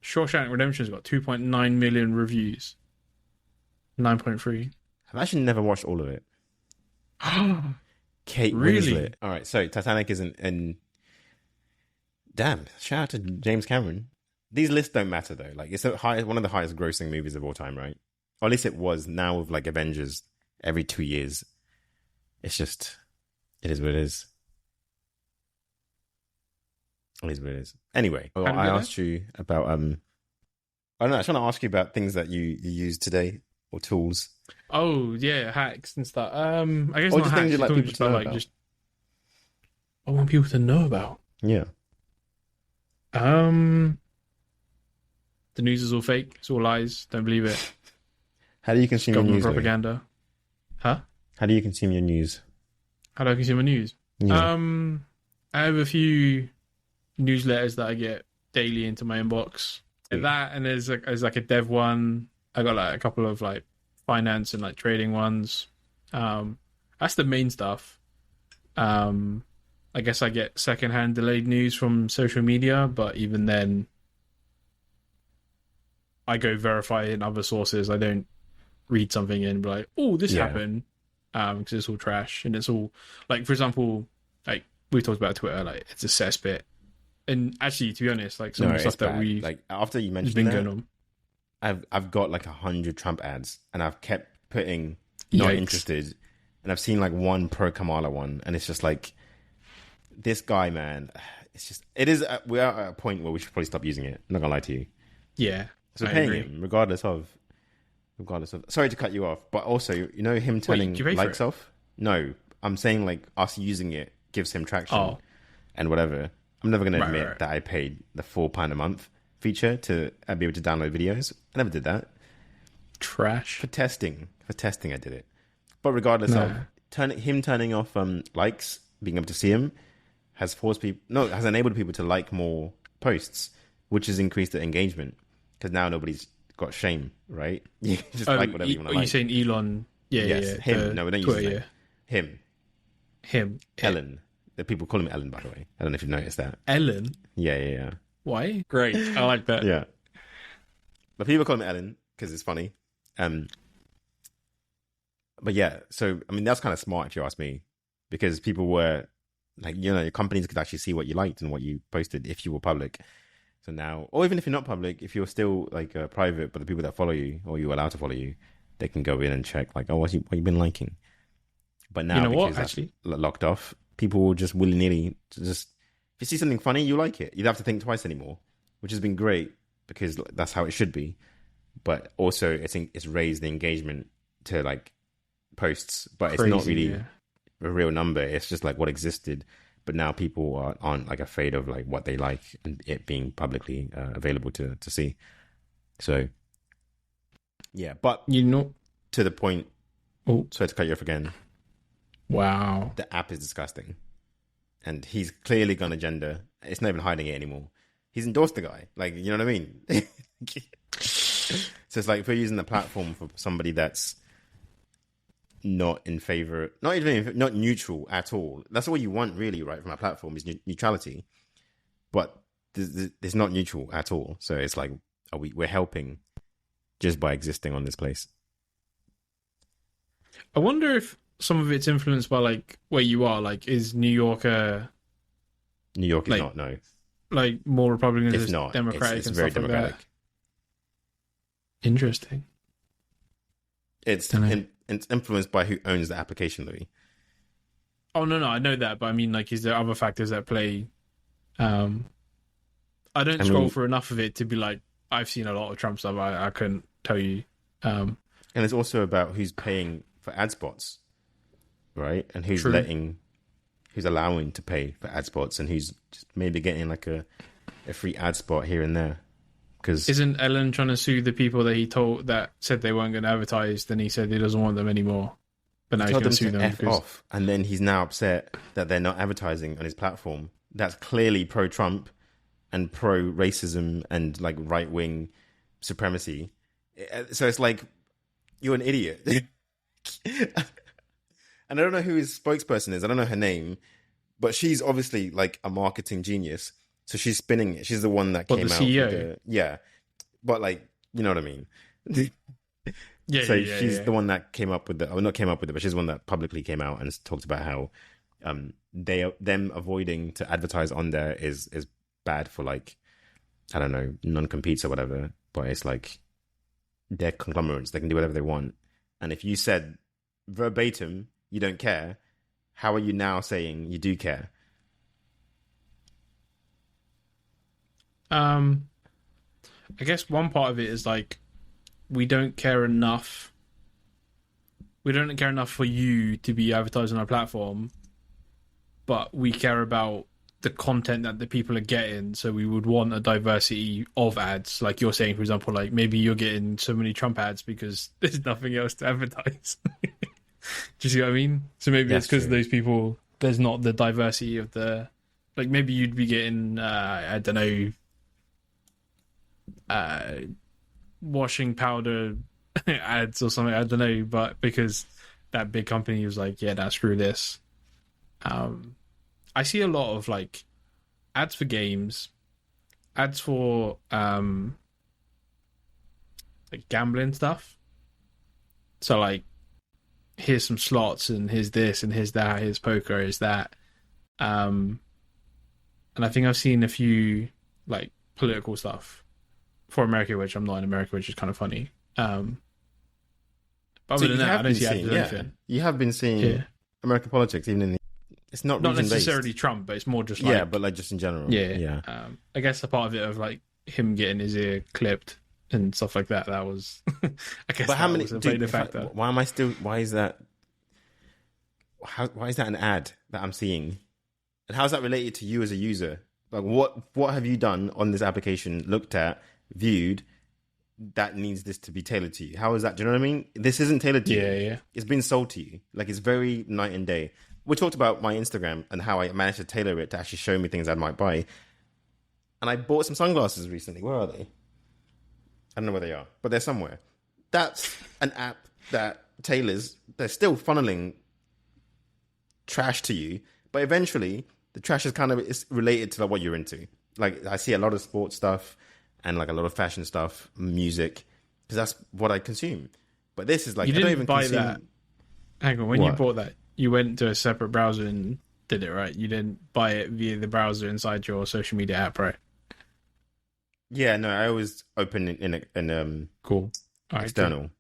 [SPEAKER 2] Shawshank Redemption's got 2.9 million reviews. 9.3.
[SPEAKER 1] I've actually never watched all of it. Kate
[SPEAKER 2] Really?
[SPEAKER 1] Winslet. All right, so Titanic isn't in. Damn! Shout out to James Cameron. These lists don't matter though. Like it's one of the highest grossing movies of all time, right? Or at least it was. Now with like Avengers every 2 years, it's just it is what it is. It is what it is. Anyway, well,
[SPEAKER 2] How do we
[SPEAKER 1] I
[SPEAKER 2] get there?
[SPEAKER 1] asked you about I don't know. I was trying to ask you about things that you use today or tools,
[SPEAKER 2] Oh yeah, hacks and stuff. I guess
[SPEAKER 1] or
[SPEAKER 2] not
[SPEAKER 1] just things
[SPEAKER 2] hacks.
[SPEAKER 1] you'd
[SPEAKER 2] You're
[SPEAKER 1] like
[SPEAKER 2] talking
[SPEAKER 1] people
[SPEAKER 2] just
[SPEAKER 1] to
[SPEAKER 2] about
[SPEAKER 1] know
[SPEAKER 2] like
[SPEAKER 1] about.
[SPEAKER 2] just I want people to know about.
[SPEAKER 1] Yeah.
[SPEAKER 2] Um, the news is all fake. It's all lies. Don't believe it.
[SPEAKER 1] How do you
[SPEAKER 2] It's
[SPEAKER 1] consume your
[SPEAKER 2] government
[SPEAKER 1] news, Louis?
[SPEAKER 2] propaganda. Huh?
[SPEAKER 1] How do you consume your news?
[SPEAKER 2] How do I consume my news?
[SPEAKER 1] Yeah.
[SPEAKER 2] Um, I have a few newsletters that I get daily into my inbox.
[SPEAKER 1] Sweet.
[SPEAKER 2] That and there's like a dev one. I got like a couple of like finance and like trading ones. That's the main stuff. I guess I get secondhand delayed news from social media, but even then, I go verify in other sources. I don't read something and be like, "Oh, this
[SPEAKER 1] Yeah.
[SPEAKER 2] happened," because it's all trash and it's all like, for example, like we talked about Twitter, like it's a cesspit. And actually, to be honest, like some
[SPEAKER 1] No,
[SPEAKER 2] of the
[SPEAKER 1] it's
[SPEAKER 2] stuff that
[SPEAKER 1] bad.
[SPEAKER 2] we've
[SPEAKER 1] Like after you
[SPEAKER 2] has
[SPEAKER 1] mentioned
[SPEAKER 2] been
[SPEAKER 1] that,
[SPEAKER 2] going on,
[SPEAKER 1] I've got like 100 Trump ads, and I've kept putting not
[SPEAKER 2] yikes.
[SPEAKER 1] interested, and I've seen like one pro Kamala one, and it's just like this guy, man. It's just it is. We are at a point where we should probably stop using it. I'm not gonna lie to you.
[SPEAKER 2] Yeah,
[SPEAKER 1] So
[SPEAKER 2] I
[SPEAKER 1] paying
[SPEAKER 2] agree.
[SPEAKER 1] him, regardless of. Sorry to cut you off, but also you know him turning
[SPEAKER 2] do you pay for
[SPEAKER 1] likes
[SPEAKER 2] it?
[SPEAKER 1] off. No, I'm saying like us using it gives him traction
[SPEAKER 2] Oh,
[SPEAKER 1] and whatever. I'm never gonna
[SPEAKER 2] right,
[SPEAKER 1] admit
[SPEAKER 2] right, right.
[SPEAKER 1] that I paid the £4 a month feature to be able to download videos. I never did that.
[SPEAKER 2] Trash.
[SPEAKER 1] For testing, I did it. But regardless
[SPEAKER 2] No.
[SPEAKER 1] of turning off likes, being able to see him has enabled people to like more posts, which has increased the engagement because now nobody's got shame, right? You can just
[SPEAKER 2] Oh,
[SPEAKER 1] like whatever you want to
[SPEAKER 2] you
[SPEAKER 1] like.
[SPEAKER 2] saying Elon? Yeah,
[SPEAKER 1] Yes,
[SPEAKER 2] yeah.
[SPEAKER 1] him.
[SPEAKER 2] The
[SPEAKER 1] No, we don't use
[SPEAKER 2] Twitter,
[SPEAKER 1] his name.
[SPEAKER 2] yeah.
[SPEAKER 1] Him,
[SPEAKER 2] Him.
[SPEAKER 1] Ellen. The people call him Ellen, by the way. I don't know if you've noticed that.
[SPEAKER 2] Ellen.
[SPEAKER 1] Yeah.
[SPEAKER 2] Why? Great. I like that.
[SPEAKER 1] Yeah. But people call him Ellen because it's funny. But yeah, so I mean that's kind of smart if you ask me, because people were like, your companies could actually see what you liked and what you posted if you were public. So now, or even if you're not public, if you're still like private, but the people that follow you or you're allowed to follow you, they can go in and check like, oh, what you been liking. But now
[SPEAKER 2] You know what?
[SPEAKER 1] because that's
[SPEAKER 2] Actually,
[SPEAKER 1] locked off, people will just willy nilly just if you see something funny, you like it. You don't have to think twice anymore, which has been great because that's how it should be. But also, it's raised the engagement to like posts, but it's not really
[SPEAKER 2] yeah.
[SPEAKER 1] a real number. It's just like what existed. But now people aren't like afraid of like what they like and it being publicly available to see. So yeah, but
[SPEAKER 2] You know.
[SPEAKER 1] to the point.
[SPEAKER 2] Oh,
[SPEAKER 1] Sorry to cut you off again.
[SPEAKER 2] wow.
[SPEAKER 1] The app is disgusting, and he's clearly gone agenda. It's not even hiding it anymore. He's endorsed the guy. Like, you know what I mean? So it's like if we're using the platform for somebody that's not in favor, not neutral at all. That's all you want, really, right? From a platform is neutrality, but there's not neutral at all. So it's like, we're helping just by existing on this place.
[SPEAKER 2] I wonder if some of it's influenced by like where you are. Like, is New York
[SPEAKER 1] New York is
[SPEAKER 2] like,
[SPEAKER 1] not. No,
[SPEAKER 2] like more Republican?
[SPEAKER 1] it's not.
[SPEAKER 2] Democratic.
[SPEAKER 1] It's
[SPEAKER 2] and
[SPEAKER 1] very
[SPEAKER 2] stuff
[SPEAKER 1] democratic.
[SPEAKER 2] Like that? Interesting.
[SPEAKER 1] It's influenced by who owns the application, Louis.
[SPEAKER 2] Oh no, I know that, but I mean, like, is there other factors that play? I don't scroll for enough of it to be like, I've seen a lot of Trump stuff. I couldn't tell you.
[SPEAKER 1] And it's also about who's paying for ad spots, right? And who's
[SPEAKER 2] True.
[SPEAKER 1] who's allowing to pay for ad spots, and who's just maybe getting like a free ad spot here and there. Because
[SPEAKER 2] isn't Ellen trying to sue the people that said they weren't going to advertise? Then he said he doesn't want them anymore, but now he's going to sue them
[SPEAKER 1] F off, and then he's now upset that they're not advertising on his platform. That's clearly pro-Trump and pro-racism and like right-wing supremacy. So it's like, you're an idiot. And I don't know who his spokesperson is. I don't know her name, but she's obviously like a marketing genius. So she's spinning it. She's the one that came
[SPEAKER 2] the
[SPEAKER 1] out
[SPEAKER 2] CEO?
[SPEAKER 1] with yeah. But like, you know what I mean?
[SPEAKER 2] Yeah.
[SPEAKER 1] So she's the one that came up with not came up with it, but she's the one that publicly came out and talked about how them avoiding to advertise on there is bad for like, I don't know, non-competes or whatever. But it's like, they're conglomerates. They can do whatever they want. And if you said verbatim you don't care, how are you now saying you do care?
[SPEAKER 2] I guess one part of it is like we don't care enough. We don't care enough for you to be advertised on our platform, but we care about the content that the people are getting. So we would want a diversity of ads, like you're saying, for example, like maybe you're getting so many Trump ads because there's nothing else to advertise. Do you see what I mean? So maybe
[SPEAKER 1] That's
[SPEAKER 2] it's because
[SPEAKER 1] true.
[SPEAKER 2] those people, there's not the diversity of the, like maybe you'd be getting, I don't know, uh, washing powder ads or something. I don't know, but because that big company was like, yeah, nah, screw this. I see a lot of like ads for games, ads for like gambling stuff. So like, here's some slots and here's this and here's that, here's poker, here's that. And I think I've seen a few like political stuff for America, which I'm not in America, which is kind of funny. But
[SPEAKER 1] So
[SPEAKER 2] other than
[SPEAKER 1] you
[SPEAKER 2] that, I
[SPEAKER 1] have
[SPEAKER 2] don't
[SPEAKER 1] been
[SPEAKER 2] see ads
[SPEAKER 1] seeing,
[SPEAKER 2] for
[SPEAKER 1] yeah,
[SPEAKER 2] anything.
[SPEAKER 1] you have been seeing
[SPEAKER 2] Yeah,
[SPEAKER 1] American politics, even in the, it's not
[SPEAKER 2] not
[SPEAKER 1] region
[SPEAKER 2] necessarily
[SPEAKER 1] based.
[SPEAKER 2] Trump, but it's more just
[SPEAKER 1] Yeah,
[SPEAKER 2] like
[SPEAKER 1] but like just in general.
[SPEAKER 2] yeah.
[SPEAKER 1] Yeah.
[SPEAKER 2] I guess a part of it of like him getting his ear clipped and stuff like that. That was, I guess,
[SPEAKER 1] But how
[SPEAKER 2] that
[SPEAKER 1] many?
[SPEAKER 2] was a
[SPEAKER 1] Dude,
[SPEAKER 2] the factor.
[SPEAKER 1] why am I still? Why is that? Why is that an ad that I'm seeing? And how is that related to you as a user? Like, what have you done on this application? Looked at, viewed, that needs this to be tailored to you. How is that? Do you know what I mean? This isn't tailored to
[SPEAKER 2] Yeah,
[SPEAKER 1] you.
[SPEAKER 2] yeah.
[SPEAKER 1] It's been sold to you. Like, it's very night and day. We talked about my Instagram and how I managed to tailor it to actually show me things I might buy. And I bought some sunglasses recently. Where are they? I don't know where they are, but they're somewhere. That's an app that tailors. They're still funneling trash to you, but eventually the trash is kind of is related to like what you're into. Like I see a lot of sports stuff and like a lot of fashion stuff, music, because that's what I consume. But this is like
[SPEAKER 2] You
[SPEAKER 1] I don't
[SPEAKER 2] didn't
[SPEAKER 1] even
[SPEAKER 2] buy
[SPEAKER 1] consume.
[SPEAKER 2] that. Hang on, when you
[SPEAKER 1] What?
[SPEAKER 2] bought that, you went to a separate browser and did it, right? You didn't buy it via the browser inside your social media app, right?
[SPEAKER 1] Yeah, no, I always open
[SPEAKER 2] Cool. All right. Good.
[SPEAKER 1] external.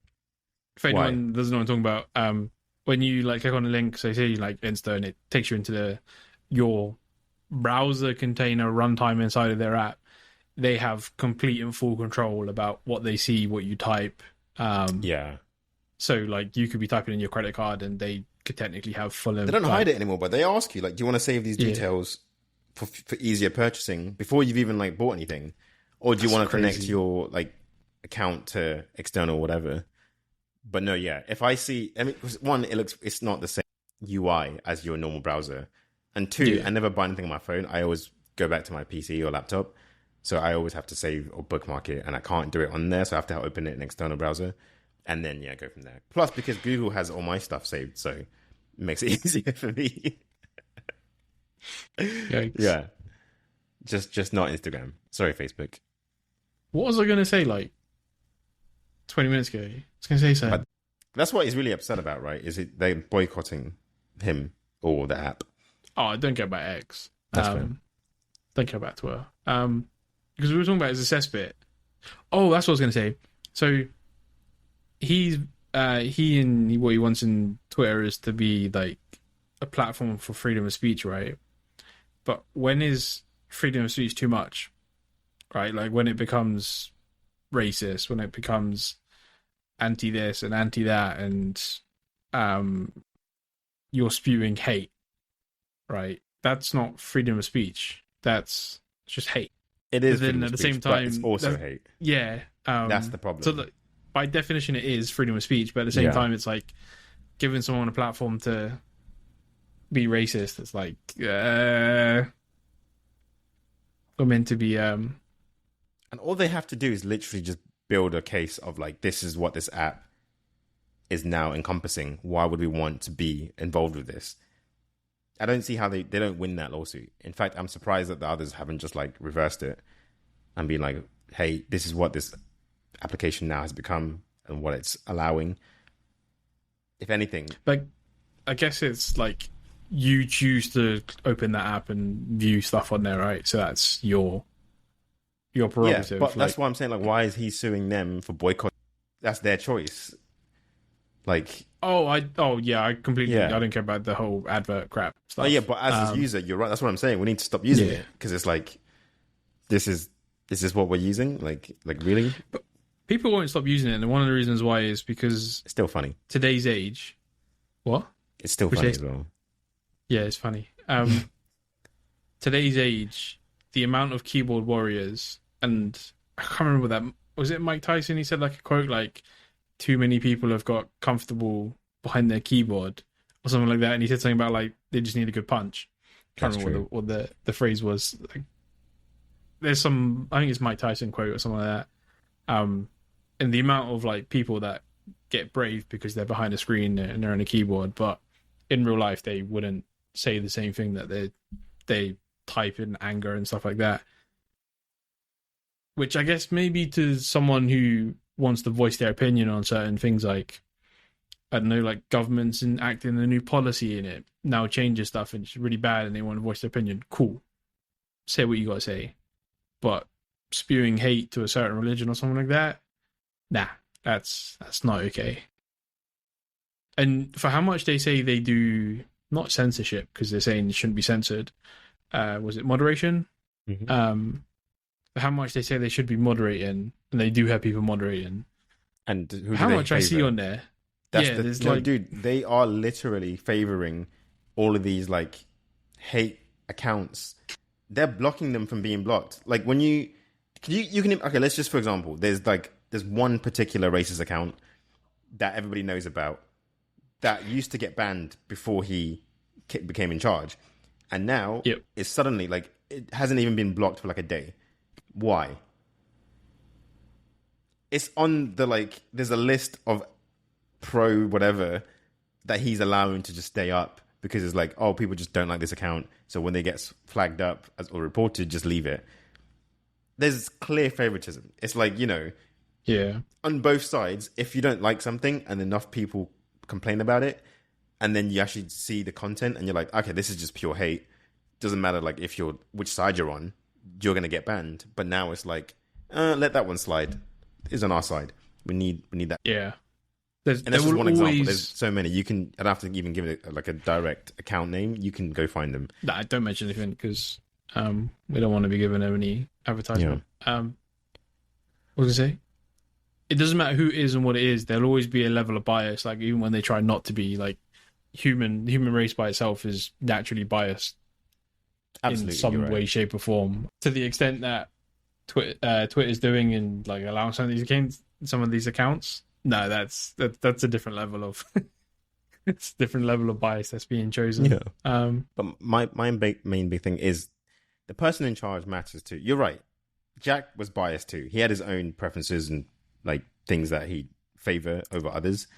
[SPEAKER 2] If anyone doesn't know what I'm talking about, when you like click on the link, so say you like Insta, and it takes you into your browser container runtime inside of their app. They have complete and full control about what they see, what you type.
[SPEAKER 1] Yeah,
[SPEAKER 2] So like you could be typing in your credit card, and they could technically have full.
[SPEAKER 1] they don't hide it anymore, but they ask you like, do you want to save these details for easier purchasing before you've even like bought anything, or do you want to connect your like account to external whatever? But no, yeah. If I see, I mean, one, it's not the same UI as your normal browser, and two, I never buy anything on my phone. I always go back to my PC or laptop, so I always have to save or bookmark it, and I can't do it on there, so I have to open it in an external browser, and then go from there. Plus, because Google has all my stuff saved, so it makes it easier for me.
[SPEAKER 2] Yikes.
[SPEAKER 1] Yeah, just not Instagram. Sorry, Facebook.
[SPEAKER 2] What was I going to say? Like 20 minutes ago, I was going to say something.
[SPEAKER 1] But that's what he's really upset about, right? Is it they boycotting him or the app?
[SPEAKER 2] Oh, I don't care about X.
[SPEAKER 1] That's fair.
[SPEAKER 2] Don't care about Twitter. Because we were talking about his cesspit. Oh, that's what I was going to say. So he and what he wants in Twitter is to be like a platform for freedom of speech, right? But when is freedom of speech too much, right? Like when it becomes racist, when it becomes anti this and anti that, and you're spewing hate, right? That's not freedom of speech. That's just hate.
[SPEAKER 1] It is,
[SPEAKER 2] But then
[SPEAKER 1] freedom
[SPEAKER 2] at
[SPEAKER 1] of
[SPEAKER 2] the
[SPEAKER 1] speech,
[SPEAKER 2] same
[SPEAKER 1] but
[SPEAKER 2] time,
[SPEAKER 1] it's also hate.
[SPEAKER 2] Yeah,
[SPEAKER 1] That's the problem.
[SPEAKER 2] So by definition, it is freedom of speech, but at the same time, it's like giving someone a platform to be racist. It's like we're meant to be.
[SPEAKER 1] And all they have to do is literally just build a case of like, this is what this app is now encompassing. Why would we want to be involved with this? I don't see how they don't win that lawsuit. In fact, I'm surprised that the others haven't just like reversed it and been like, hey, this is what this application now has become and what it's allowing. If anything,
[SPEAKER 2] like, I guess it's like you choose to open that app and view stuff on there, right? So that's your prerogative.
[SPEAKER 1] but that's why I'm saying, like, why is he suing them for boycott? That's their choice. Like,
[SPEAKER 2] I completely. I don't care about the whole advert crap stuff.
[SPEAKER 1] but as a user, you're right. That's what I'm saying. We need to stop using it because it's like, this is Is this what we're using? Like really?
[SPEAKER 2] But people won't stop using it, and one of the reasons why is because
[SPEAKER 1] It's still funny.
[SPEAKER 2] today's age. What?
[SPEAKER 1] It's still funny as well.
[SPEAKER 2] Yeah, it's funny. Today's age, the amount of keyboard warriors, and I can't remember that. Was it Mike Tyson? He said like a quote like, "Too many people have got comfortable behind their keyboard," or something like that. And he said something about like they just need a good punch. Can't
[SPEAKER 1] That's
[SPEAKER 2] remember what the phrase was. Like, there's some, I think it's Mike Tyson quote or something like that. And the amount of like people that get brave because they're behind a screen and they're on a keyboard, but in real life they wouldn't say the same thing that they type in anger and stuff like that. Which I guess maybe to someone who wants to voice their opinion on certain things, like I don't know, like governments enacting a new policy in it now changes stuff and it's really bad and they want to voice their opinion. Cool. Say what you gotta say. But spewing hate to a certain religion or something like that, nah, that's not okay. And for how much they say they do, not censorship, because they're saying it shouldn't be censored. Was it moderation?
[SPEAKER 1] Mm-hmm.
[SPEAKER 2] For how much they say they should be moderating, and they do have people moderating.
[SPEAKER 1] And who
[SPEAKER 2] How
[SPEAKER 1] do they
[SPEAKER 2] much I see
[SPEAKER 1] favor?
[SPEAKER 2] on there.
[SPEAKER 1] That's
[SPEAKER 2] Yeah, there's
[SPEAKER 1] no,
[SPEAKER 2] like,
[SPEAKER 1] dude, they are literally favoring all of these like hate accounts. They're blocking them from being blocked. Like when you can okay, let's just for example, there's one particular racist account that everybody knows about that used to get banned before he became in charge, and now
[SPEAKER 2] Yep.
[SPEAKER 1] it's suddenly like it hasn't even been blocked for like a day. Why? It's on the like. There's a list of pro whatever that he's allowing to just stay up because it's like, oh, people just don't like this account. So when they get flagged up or reported, just leave it. There's clear favoritism. It's like,
[SPEAKER 2] yeah,
[SPEAKER 1] on both sides, if you don't like something and enough people complain about it, and then you actually see the content and you're like, okay, this is just pure hate. Doesn't matter like which side you're on, you're gonna get banned. But now it's like, let that one slide. It's on our side. We need that.
[SPEAKER 2] yeah.
[SPEAKER 1] And that's just one example. There's so many. I don't have to even give it like a direct account name. You can go find them.
[SPEAKER 2] Nah, don't mention anything because we don't want to be giving them any advertisement. What was I gonna say? It doesn't matter who it is and what it is. There'll always be a level of bias. Like even when they try not to be, like the human race by itself is naturally biased.
[SPEAKER 1] Absolutely,
[SPEAKER 2] in some way, shape, or form. To the extent that Twitter's doing and like allowing some of these accounts. No, that's a different level of it's a different level of bias that's being chosen.
[SPEAKER 1] Yeah. But my main big thing is the person in charge matters too. You're right. Jack was biased too. He had his own preferences and like things that he favor over others.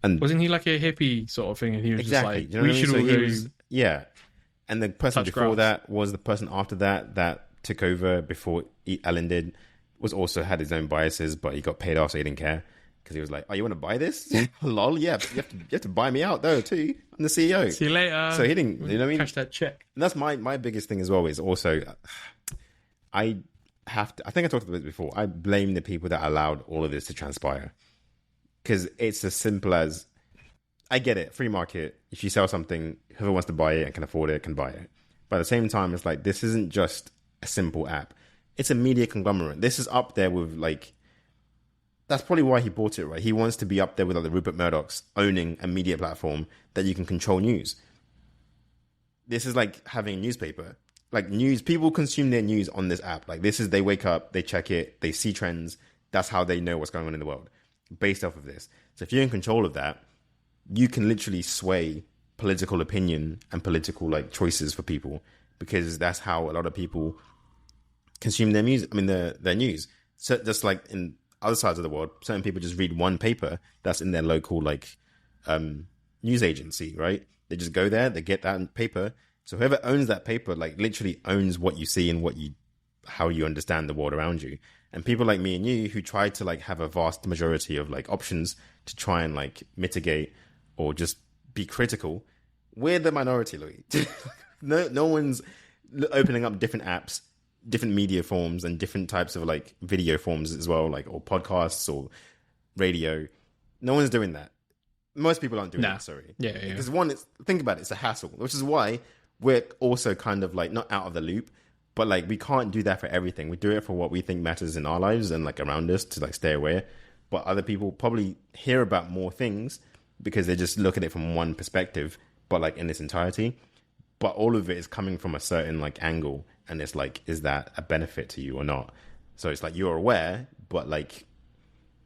[SPEAKER 1] And
[SPEAKER 2] wasn't he like a hippie sort of thing? And he was
[SPEAKER 1] exactly.
[SPEAKER 2] just like, we should all go.
[SPEAKER 1] Yeah. And the person before that was the person after that took over before Ellen did. Was also had his own biases, but he got paid off, so he didn't care. Because he was like, oh, you want to buy this? Lol, yeah. You have to buy me out, though, too. I'm the CEO.
[SPEAKER 2] See you later.
[SPEAKER 1] So he didn't, you know what I mean?
[SPEAKER 2] Cash that check.
[SPEAKER 1] And that's my biggest thing as well is also, I think I talked about this before. I blame the people that allowed all of this to transpire. Because it's as simple as, I get it, free market. If you sell something, whoever wants to buy it and can afford it can buy it. But at the same time, it's like, this isn't just a simple app. It's a media conglomerate. This is up there with like, that's probably why he bought it, right? He wants to be up there with like the Rupert Murdochs owning a media platform that you can control news. This is like having a newspaper. Like news, people consume their news on this app. Like they wake up, they check it, they see trends. That's how they know what's going on in the world based off of this. So if you're in control of that, you can literally sway political opinion and political like choices for people because that's how a lot of people consume their news. I mean, their news. So just like in other sides of the world, certain people just read one paper that's in their local like news agency, right? They just go there, they get that paper. So whoever owns that paper, like literally owns what you see and how you understand the world around you. And people like me and you who try to like have a vast majority of like options to try and like mitigate or just be critical, we're the minority, Louis. No one's opening up different apps, different media forms and different types of like video forms as well, like or podcasts or radio. No one's doing that. Most people aren't doing that, sorry.
[SPEAKER 2] Yeah.
[SPEAKER 1] Because think about it, it's a hassle, which is why we're also kind of like not out of the loop, But like, we can't do that for everything. We do it for what we think matters in our lives and like around us to like stay aware. But other people probably hear about more things because they just look at it from one perspective, but like in its entirety. But all of it is coming from a certain like angle, and it's like, is that a benefit to you or not? So it's like you're aware, but like,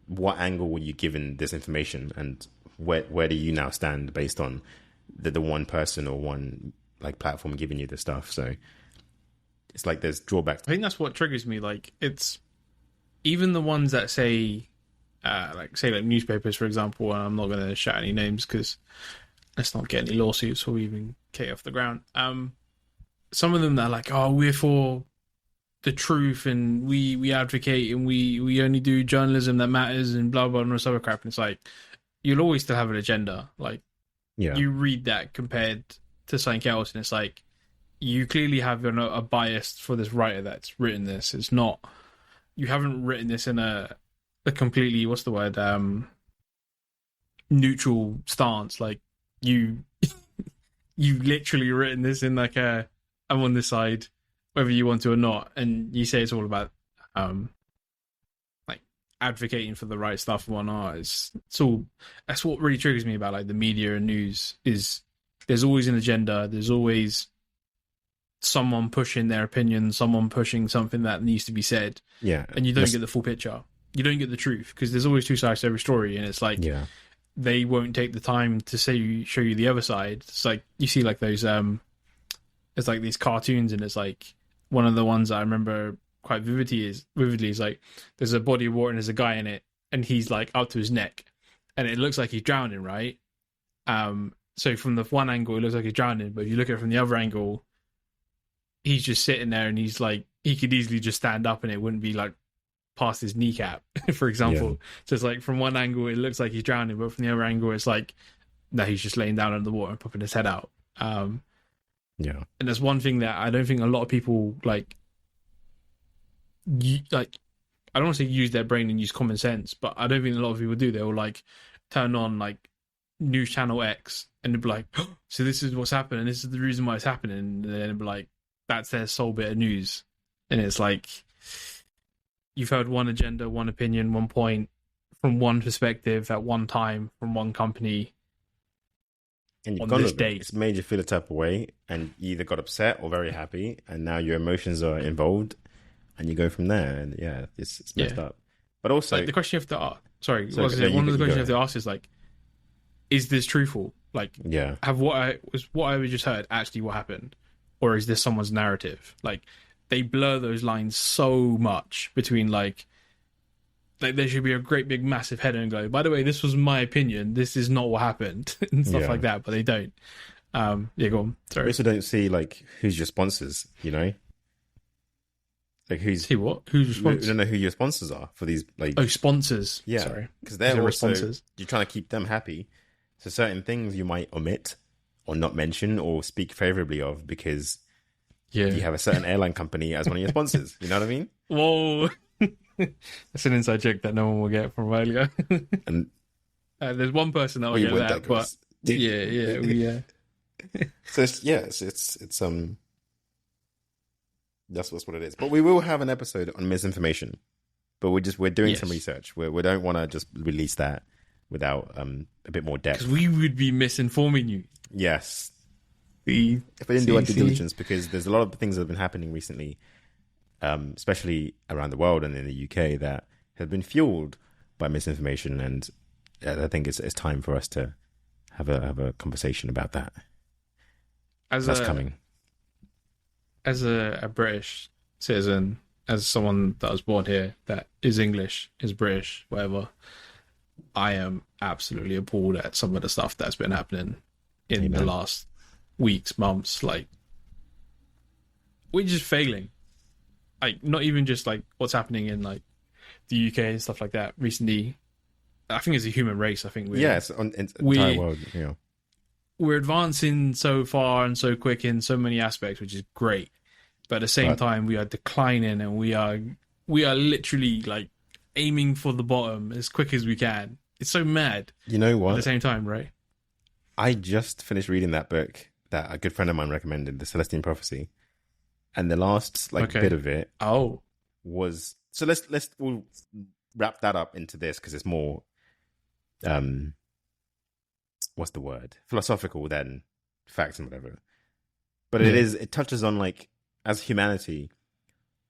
[SPEAKER 1] what angle were you given this information, and where do you now stand based on the one person or one like platform giving you the stuff? So it's like there's drawbacks.
[SPEAKER 2] I think that's what triggers me. Like, it's even the ones that say, like newspapers, for example. And I'm not going to shout any names because let's not get any lawsuits or even get off the ground. Some of them that are like, oh, we're for the truth and we advocate and we only do journalism that matters and blah blah and all this other crap. And it's like, you'll always still have an agenda. Like, you read that compared to something else, and it's like, you clearly have a bias for this writer that's written this. It's not, you haven't written this in a completely, what's the word, neutral stance. Like, you literally written this in like I'm on this side whether you want to or not, and you say it's all about like advocating for the right stuff and whatnot. It's all, that's what really triggers me about like the media and news, is there's always an agenda, there's always someone pushing their opinion, someone pushing something that needs to be said, and you don't get the full picture, you don't get the truth, because there's always two sides to every story, and it's like, they won't take the time to show you the other side. It's like, you see like those it's like these cartoons, and it's like, one of the ones I remember quite vividly is like, there's a body of water and there's a guy in it, and he's like up to his neck, and it looks like he's drowning, right? So from the one angle it looks like he's drowning, but if you look at it from the other angle, he's just sitting there, and he's like, he could easily just stand up and it wouldn't be like past his kneecap, for example. So it's like, from one angle it looks like he's drowning, but from the other angle it's like, no, he's just laying down under the water and popping his head out. And that's one thing that I don't think a lot of people like I don't want to say use their brain and use common sense, but I don't think a lot of people do. They'll like turn on like news channel X and they'll be like, oh, so this is what's happening, and this is the reason why it's happening, and then it'll be like, that's their sole bit of news. And it's like, you've heard one agenda, one opinion, one point from one perspective at one time from one company,
[SPEAKER 1] and you've gone this date. It's made you feel a type of way, and you either got upset or very happy, and now your emotions are involved, and you go from there. And it's messed up. But also, like, the question you have to ask, one of the questions you have to ask is like, is this truthful? Like, have what I just heard actually what happened, or is this someone's narrative? Like, they blur those lines so much between like there should be a great big massive header and go, by the way, this was my opinion, this is not what happened, and stuff like that, but they don't. Go on. Sorry. We also don't see like who's your sponsors, you know? Like who's your sponsors? We don't know who your sponsors are for these like sponsors. Yeah. Sorry. Because they're also sponsors. You're trying to keep them happy. So certain things you might omit or not mention or speak favorably of because you have a certain airline company as one of your sponsors. You know what I mean?
[SPEAKER 2] Whoa. That's an inside joke that no one will get from earlier. And there's one person that will get that, but
[SPEAKER 1] so it's that's what it is. But we will have an episode on misinformation. But we're doing some research. We don't want to just release that without a bit more depth,
[SPEAKER 2] because we would be misinforming you.
[SPEAKER 1] Yes. If we didn't do our due diligence, because there's a lot of things that have been happening recently, especially around the world and in the UK, that have been fueled by misinformation, and I think it's time for us to have a conversation about that. That's coming.
[SPEAKER 2] As a British citizen, as someone that was born here, that is English, is British, whatever, I am absolutely appalled at some of the stuff that's been happening in the last weeks, months. Like, we're just failing. Like, not even just like what's happening in like the UK and stuff like that recently. I think as a human race, I think
[SPEAKER 1] entire world. Yeah,
[SPEAKER 2] we're advancing so far and so quick in so many aspects, which is great. But at the same time, we are declining, and we are literally like aiming for the bottom as quick as we can. It's so mad.
[SPEAKER 1] You know what?
[SPEAKER 2] At the same time, right?
[SPEAKER 1] I just finished reading that book that a good friend of mine recommended, The Celestine Prophecy. And the last bit of it
[SPEAKER 2] Oh,
[SPEAKER 1] was, so we'll wrap that up into this because it's more what's the word, philosophical than facts and whatever. But it touches on as humanity,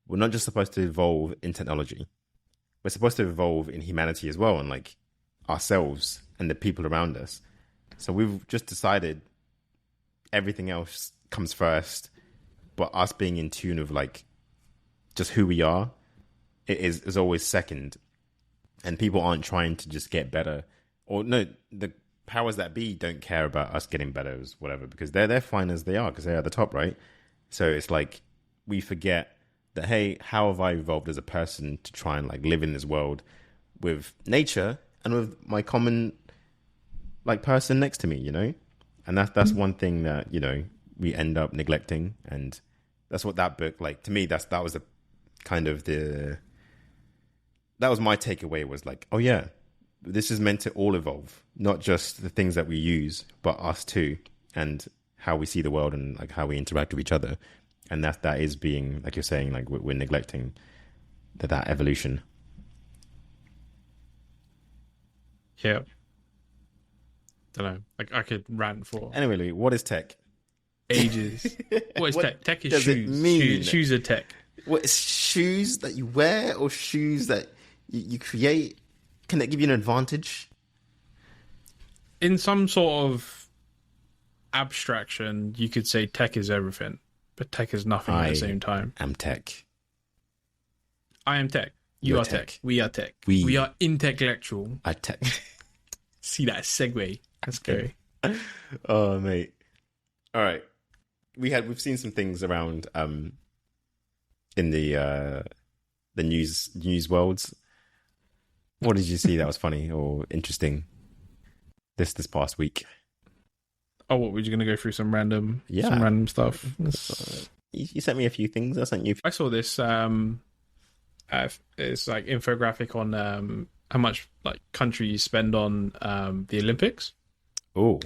[SPEAKER 1] we're not just supposed to evolve in technology. We're supposed to evolve in humanity as well, and ourselves and the people around us. So we've just decided everything else comes first, but us being in tune of just who we are, it is always second. And people aren't trying to just get better, or no, the powers that be don't care about us getting better as whatever, because they're fine as they are because they're at the top, right? So it's we forget that, hey, how have I evolved as a person to try and live in this world with nature and with my common person next to me, and that's one thing that we end up neglecting. And that's what that book, to me, that was a kind of that was my takeaway, was oh yeah, this is meant to all evolve, not just the things that we use, but us too, and how we see the world and how we interact with each other. And that is being, you're saying, we're neglecting that evolution.
[SPEAKER 2] yeah. Don't know. I could rant for
[SPEAKER 1] Anyway, Louis, what is tech?
[SPEAKER 2] Ages. What is tech? Tech is
[SPEAKER 1] does
[SPEAKER 2] shoes.
[SPEAKER 1] It mean?
[SPEAKER 2] Shoes are tech.
[SPEAKER 1] What is shoes that you wear or shoes that you create? Can that give you an advantage?
[SPEAKER 2] In some sort of abstraction, you could say tech is everything, but tech is nothing at the same time.
[SPEAKER 1] I'm tech.
[SPEAKER 2] I am tech. You
[SPEAKER 1] You're
[SPEAKER 2] are tech. We are tech. We are Intechlectual.
[SPEAKER 1] I tech.
[SPEAKER 2] See that segue? Let's go.
[SPEAKER 1] Oh, mate. All right. We've seen some things around in the news worlds. What did you see that was funny or interesting this past week?
[SPEAKER 2] Oh, what, were you going to go through some random stuff?
[SPEAKER 1] You sent me a few things. I sent you.
[SPEAKER 2] I saw this. It's infographic on how much countries spend on the Olympics.
[SPEAKER 1] Oh.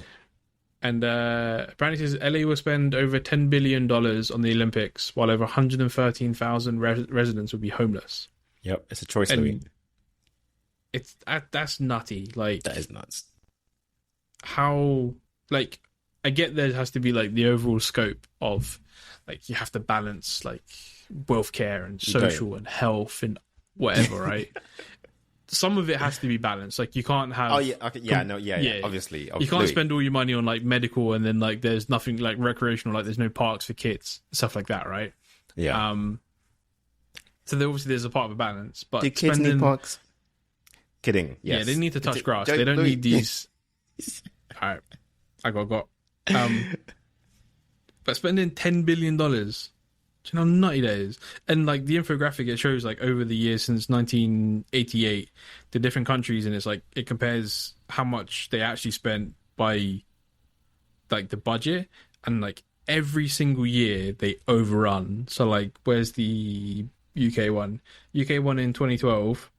[SPEAKER 2] And apparently it says LA will spend over $10 billion on the Olympics, while over 113,000 residents will be homeless.
[SPEAKER 1] Yep, it's a choice, Louis.
[SPEAKER 2] It's that's nutty.
[SPEAKER 1] That is nuts.
[SPEAKER 2] How I get there has to be the overall scope of you have to balance wealth care and social and health and whatever, right? Some of it has to be balanced. You can't have.
[SPEAKER 1] Oh yeah, okay, yeah, obviously.
[SPEAKER 2] You can't spend all your money on medical and then there's nothing recreational. There's no parks for kids, stuff like that, right?
[SPEAKER 1] Yeah.
[SPEAKER 2] So there's a part of a balance, but
[SPEAKER 1] do kids need parks? Kidding. Yes.
[SPEAKER 2] Yeah, they need to touch grass. They don't need these. All right, I got. But spending $10 billion. Do you know how nutty that is? And the infographic, it shows over the years since 1988, the different countries, and it's it compares how much they actually spent by the budget, and every single year they overrun. So where's the UK one? UK one in 2012,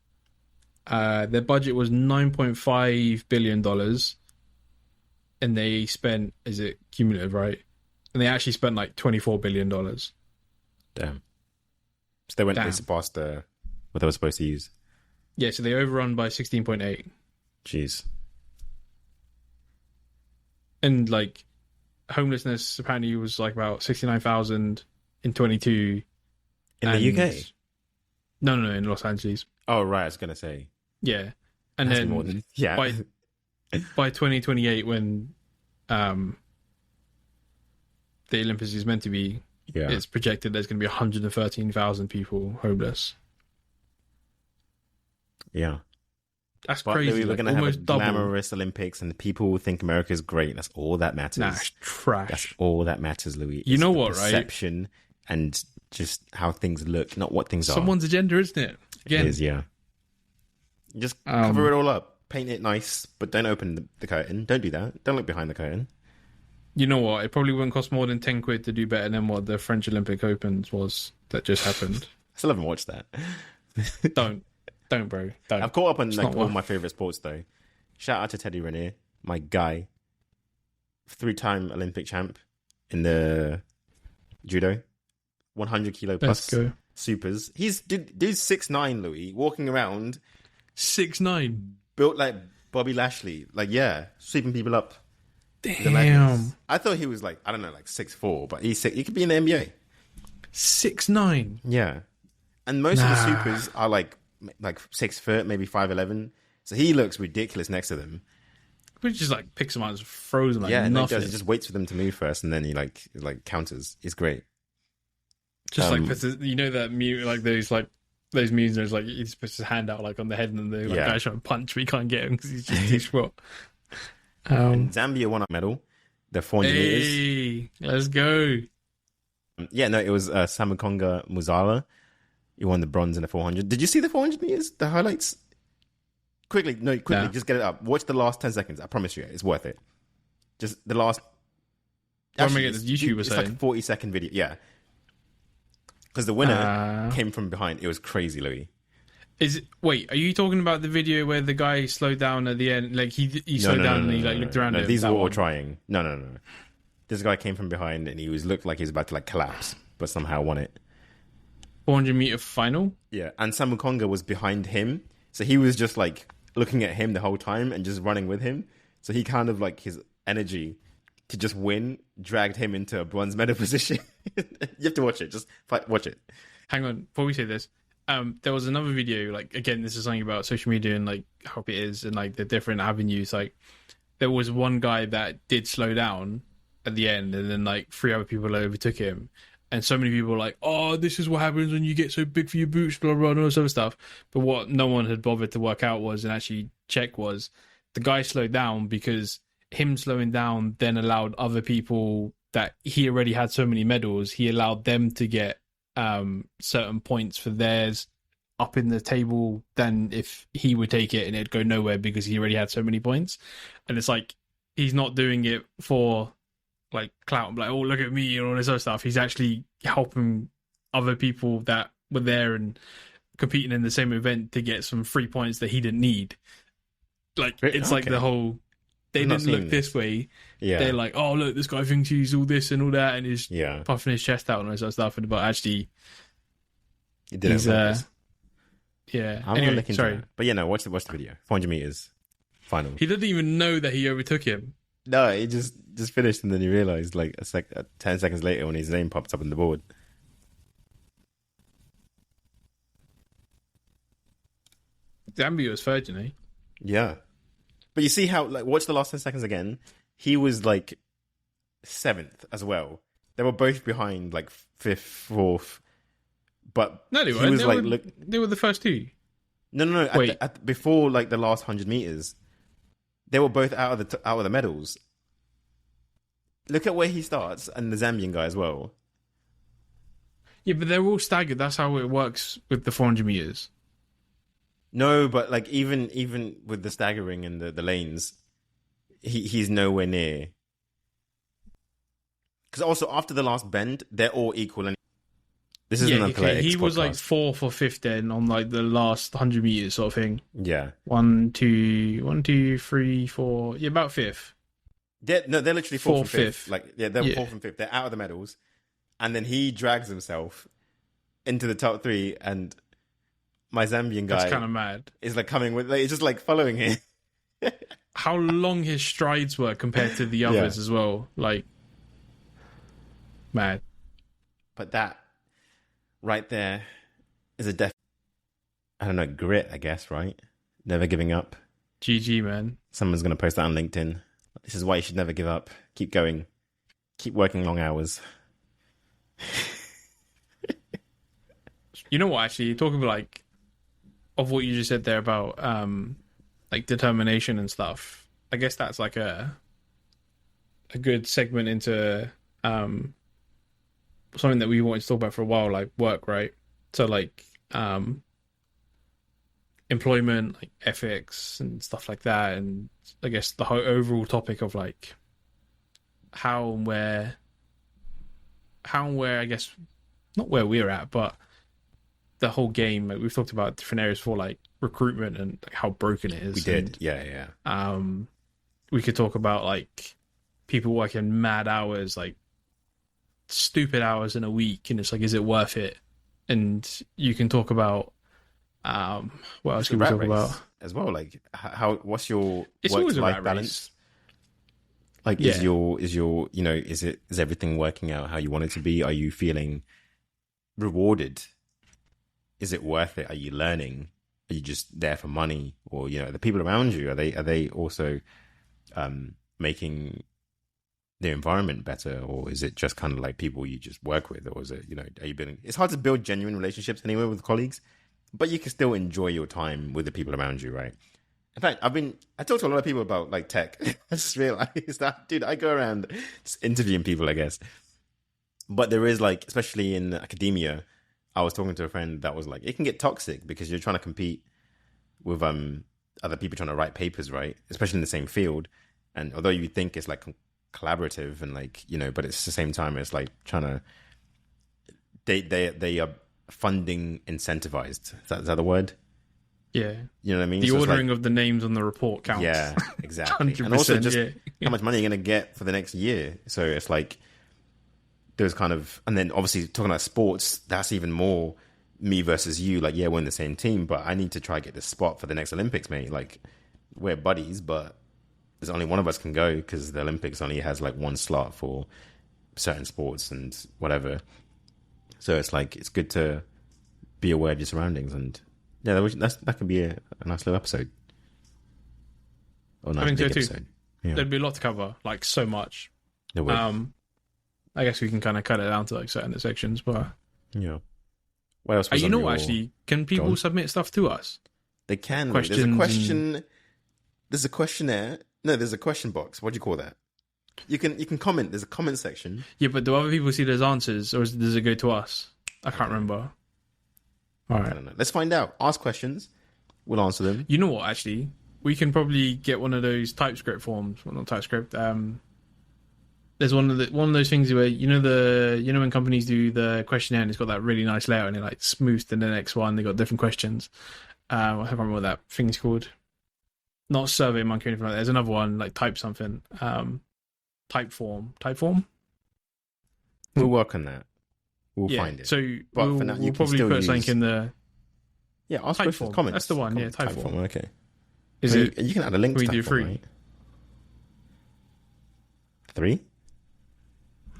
[SPEAKER 2] their budget was $9.5 billion, and they spent, is it cumulative, right? And they actually spent $24 billion.
[SPEAKER 1] Damn. So they surpassed what they were supposed to use.
[SPEAKER 2] Yeah, so they overrun by 16.8.
[SPEAKER 1] Jeez.
[SPEAKER 2] And homelessness apparently was about 69,000 in 22.
[SPEAKER 1] In the UK?
[SPEAKER 2] No, in Los Angeles.
[SPEAKER 1] Oh right, I was gonna say.
[SPEAKER 2] Yeah. And
[SPEAKER 1] that's
[SPEAKER 2] then
[SPEAKER 1] more than, yeah.
[SPEAKER 2] by 2028 when the Olympics is meant to be, it's projected there's going to be 113,000 people homeless.
[SPEAKER 1] Yeah.
[SPEAKER 2] That's crazy.
[SPEAKER 1] We're going to have a glamorous Olympics and people will think America is great. That's all that matters.
[SPEAKER 2] Nah, it's trash.
[SPEAKER 1] That's all that matters, Louis.
[SPEAKER 2] You know what,
[SPEAKER 1] perception and just how things look, not what things are.
[SPEAKER 2] Someone's agenda, isn't it? Again.
[SPEAKER 1] It is, yeah. Just cover it all up. Paint it nice, but don't open the curtain. Don't do that. Don't look behind the curtain.
[SPEAKER 2] You know what? It probably wouldn't cost more than 10 quid to do better than what the French Olympic Opens was that just happened.
[SPEAKER 1] I still haven't watched that.
[SPEAKER 2] Don't, bro. Don't.
[SPEAKER 1] I've caught up on all my favourite sports, though. Shout out to Teddy Renier, my guy. 3-time Olympic champ in the judo. 100 kilo
[SPEAKER 2] Let's
[SPEAKER 1] plus
[SPEAKER 2] go.
[SPEAKER 1] supers. Dude's 6'9", Louis, walking around
[SPEAKER 2] 6'9".
[SPEAKER 1] built like Bobby Lashley. Like, yeah, sweeping people up. The
[SPEAKER 2] Damn.
[SPEAKER 1] legs. I thought he was like, I don't know, like 6'4", but he could be in the NBA.
[SPEAKER 2] 6'9".
[SPEAKER 1] Yeah. And most of the supers are like 6 foot, maybe 5'11". So he looks ridiculous next to them.
[SPEAKER 2] We just like picks them out and just throws them like
[SPEAKER 1] Yeah, and he
[SPEAKER 2] nothing.
[SPEAKER 1] does. He just waits for them to move first, and then he like counters. It's great.
[SPEAKER 2] Just like you know that mute, like those memes. There's like he's puts his hand out like on the head, and then the guy's trying to punch, but he can't get him because he's just too short.
[SPEAKER 1] And Zambia won a medal, the 400 meters.
[SPEAKER 2] Let's go.
[SPEAKER 1] Yeah, no, it was Samakonga Muzala. He won the bronze in the 400. Did you see the 400 meters? The highlights? Quickly, just get it up. Watch the last 10 seconds. I promise you, it's worth it. Just the last.
[SPEAKER 2] Actually, it's
[SPEAKER 1] like a 40-second video. Yeah, because the winner came from behind. It was crazy, Louis.
[SPEAKER 2] Wait, are you talking about the video where the guy slowed down at the end? Like he slowed down and he like looked around.
[SPEAKER 1] No, these are all trying. No. This guy came from behind and he looked like he was about to like collapse, but somehow won it.
[SPEAKER 2] 400-meter final.
[SPEAKER 1] Yeah, and Samukonga was behind him, so he was just like looking at him the whole time and just running with him. So he kind of like his energy to just win dragged him into a bronze medal position. You have to watch it. Just watch it.
[SPEAKER 2] Hang on, before we say this, there was another video. Like again, this is something about social media and like how it is and like the different avenues. Like there was one guy that did slow down at the end, and then like 3 other people overtook him. And so many people were like, oh, this is what happens when you get so big for your boots, blah, blah, and all this other stuff. But what no one had bothered to work out was, and actually check was, the guy slowed down because him slowing down then allowed other people that he already had so many medals, he allowed them to get certain points for theirs up in the table than if he would take it and it'd go nowhere because he already had so many points. And it's like, he's not doing it for like clout, like, oh, look at me and all this other stuff. He's actually helping other people that were there and competing in the same event to get some free points that he didn't need. Like, it's like the whole, they didn't look this way. Yeah. They're like, oh, look, this guy thinks he's all this and all that, and he's puffing his chest out and all this other stuff. But actually, he's, yeah.
[SPEAKER 1] I'm
[SPEAKER 2] anyway,
[SPEAKER 1] looking sorry. But yeah, no, watch the video. 400 meters final.
[SPEAKER 2] He didn't even know that he overtook him.
[SPEAKER 1] No, he just finished, and then he realized like 10 seconds later when his name popped up on the board.
[SPEAKER 2] Zambia was third, you know?
[SPEAKER 1] Yeah. But you see how, like, watch the last 10 seconds again. He was like 7th as well. They were both behind like 5th, 4th. But
[SPEAKER 2] no, they weren't. They were the first two.
[SPEAKER 1] No. Wait. Before like the last 100 meters, they were both out of the medals. Look at where he starts, and the Zambian guy as well.
[SPEAKER 2] Yeah, but they're all staggered. That's how it works with the 400 meters.
[SPEAKER 1] No, but like even with the staggering and the lanes, he's nowhere near. Because also after the last bend, they're all equal. And this isn't a politics
[SPEAKER 2] he was
[SPEAKER 1] podcast.
[SPEAKER 2] like 4th or 5th then on like the last 100 meters sort of thing.
[SPEAKER 1] Yeah.
[SPEAKER 2] 1, 2, 3, 4. Yeah, about 5th.
[SPEAKER 1] They're literally 4th and 5th.
[SPEAKER 2] 5th.
[SPEAKER 1] Like, yeah, they're 4th and 5th. They're out of the medals. And then he drags himself into the top 3, and my Zambian guy...
[SPEAKER 2] That's kind of mad.
[SPEAKER 1] ...is like coming with... Like, it's just like following him.
[SPEAKER 2] How long his strides were compared to the others as well. Like, mad.
[SPEAKER 1] But that right there is a I don't know, grit, I guess, right? Never giving up.
[SPEAKER 2] GG, man.
[SPEAKER 1] Someone's going to post that on LinkedIn. This is why you should never give up. Keep going. Keep working long hours.
[SPEAKER 2] You know what, actually, talking about like of what you just said there about like determination and stuff, I guess that's like a good segment into something that we wanted to talk about for a while, like work, right? So like employment, like ethics and stuff like that, and I guess the whole overall topic of like how and where I guess not where we're at, but the whole game. Like we've talked about different areas for like recruitment and like how broken it is.
[SPEAKER 1] We did, yeah.
[SPEAKER 2] We could talk about like people working mad hours, like stupid hours in a week, and it's like, is it worth it? And you can talk about what else
[SPEAKER 1] It's a
[SPEAKER 2] can we
[SPEAKER 1] rat
[SPEAKER 2] talk
[SPEAKER 1] race
[SPEAKER 2] about?
[SPEAKER 1] as well. Like, what's your
[SPEAKER 2] It's
[SPEAKER 1] work
[SPEAKER 2] always
[SPEAKER 1] to
[SPEAKER 2] a
[SPEAKER 1] life
[SPEAKER 2] rat
[SPEAKER 1] balance?
[SPEAKER 2] race.
[SPEAKER 1] Like,
[SPEAKER 2] Yeah.
[SPEAKER 1] is your, you know, is everything working out how you want it to be? Are you feeling rewarded? Is it worth it? Are you learning? Are you just there for money? Or, you know, the people around you, are they also making the environment better? Or is it just kind of like people you just work with? Or is it, you know, are you building? It's hard to build genuine relationships anyway with colleagues, but you can still enjoy your time with the people around you, right? In fact, I talked to a lot of people about like tech. I just realized that, dude, I go around just interviewing people, I guess. But there is like, especially in academia, I was talking to a friend that was like, it can get toxic because you're trying to compete with other people trying to write papers, right? Especially in the same field. And although you think it's like collaborative and like, you know, but it's the same time, it's like trying to, they are funding incentivized. Is that the word?
[SPEAKER 2] Yeah.
[SPEAKER 1] You know what I mean?
[SPEAKER 2] The
[SPEAKER 1] So it's
[SPEAKER 2] ordering
[SPEAKER 1] like,
[SPEAKER 2] of the names on the report counts.
[SPEAKER 1] yeah, exactly.
[SPEAKER 2] 100%,
[SPEAKER 1] And also just
[SPEAKER 2] yeah.
[SPEAKER 1] how much money you're going to get for the next year. So it's like, there's kind of, and then obviously talking about sports, that's even more me versus you. Like, yeah, we're in the same team, but I need to try to get this spot for the next Olympics, mate. Like, we're buddies, but there's only one of us can go because the Olympics only has like one slot for certain sports and whatever. So it's like, it's good to be aware of your surroundings. And yeah, that could be a nice little episode. Or a nice
[SPEAKER 2] I think so
[SPEAKER 1] big
[SPEAKER 2] too.
[SPEAKER 1] episode. Yeah.
[SPEAKER 2] There'd be a lot to cover, like so much.
[SPEAKER 1] There would.
[SPEAKER 2] I guess we can kind of cut it down to like certain sections, but
[SPEAKER 1] Yeah. What else was
[SPEAKER 2] you
[SPEAKER 1] on
[SPEAKER 2] know,
[SPEAKER 1] your...
[SPEAKER 2] actually, can people
[SPEAKER 1] Go on.
[SPEAKER 2] submit stuff to us?
[SPEAKER 1] They can.
[SPEAKER 2] Questions
[SPEAKER 1] There's a question. There's a questionnaire. No, there's a question box. What do you call that? You can comment. There's a comment section.
[SPEAKER 2] Yeah, but do other people see those answers, or does it go to us? I can't remember. All
[SPEAKER 1] I
[SPEAKER 2] right.
[SPEAKER 1] don't know. Let's find out. Ask questions. We'll answer them.
[SPEAKER 2] You know what? Actually, we can probably get one of those TypeScript forms. Well, not TypeScript. There's one of those things where when companies do the questionnaire and it's got that really nice layout and it like smooths to the next one. They got different questions. I can't remember what that thing's called. Not Survey Monkey or anything like that. There's another one like type something. Typeform.
[SPEAKER 1] We'll work on that. We'll
[SPEAKER 2] Yeah.
[SPEAKER 1] find it.
[SPEAKER 2] So
[SPEAKER 1] But
[SPEAKER 2] we'll,
[SPEAKER 1] for now, you
[SPEAKER 2] we'll
[SPEAKER 1] can
[SPEAKER 2] probably
[SPEAKER 1] still
[SPEAKER 2] put
[SPEAKER 1] use-
[SPEAKER 2] something in the
[SPEAKER 1] Yeah, ask
[SPEAKER 2] Typeform.
[SPEAKER 1] questions. Comments.
[SPEAKER 2] That's the one, yeah, Typeform.
[SPEAKER 1] Okay.
[SPEAKER 2] Is
[SPEAKER 1] So
[SPEAKER 2] it?
[SPEAKER 1] you can add a link
[SPEAKER 2] we
[SPEAKER 1] to
[SPEAKER 2] do
[SPEAKER 1] Typeform,
[SPEAKER 2] free?
[SPEAKER 1] right? 3?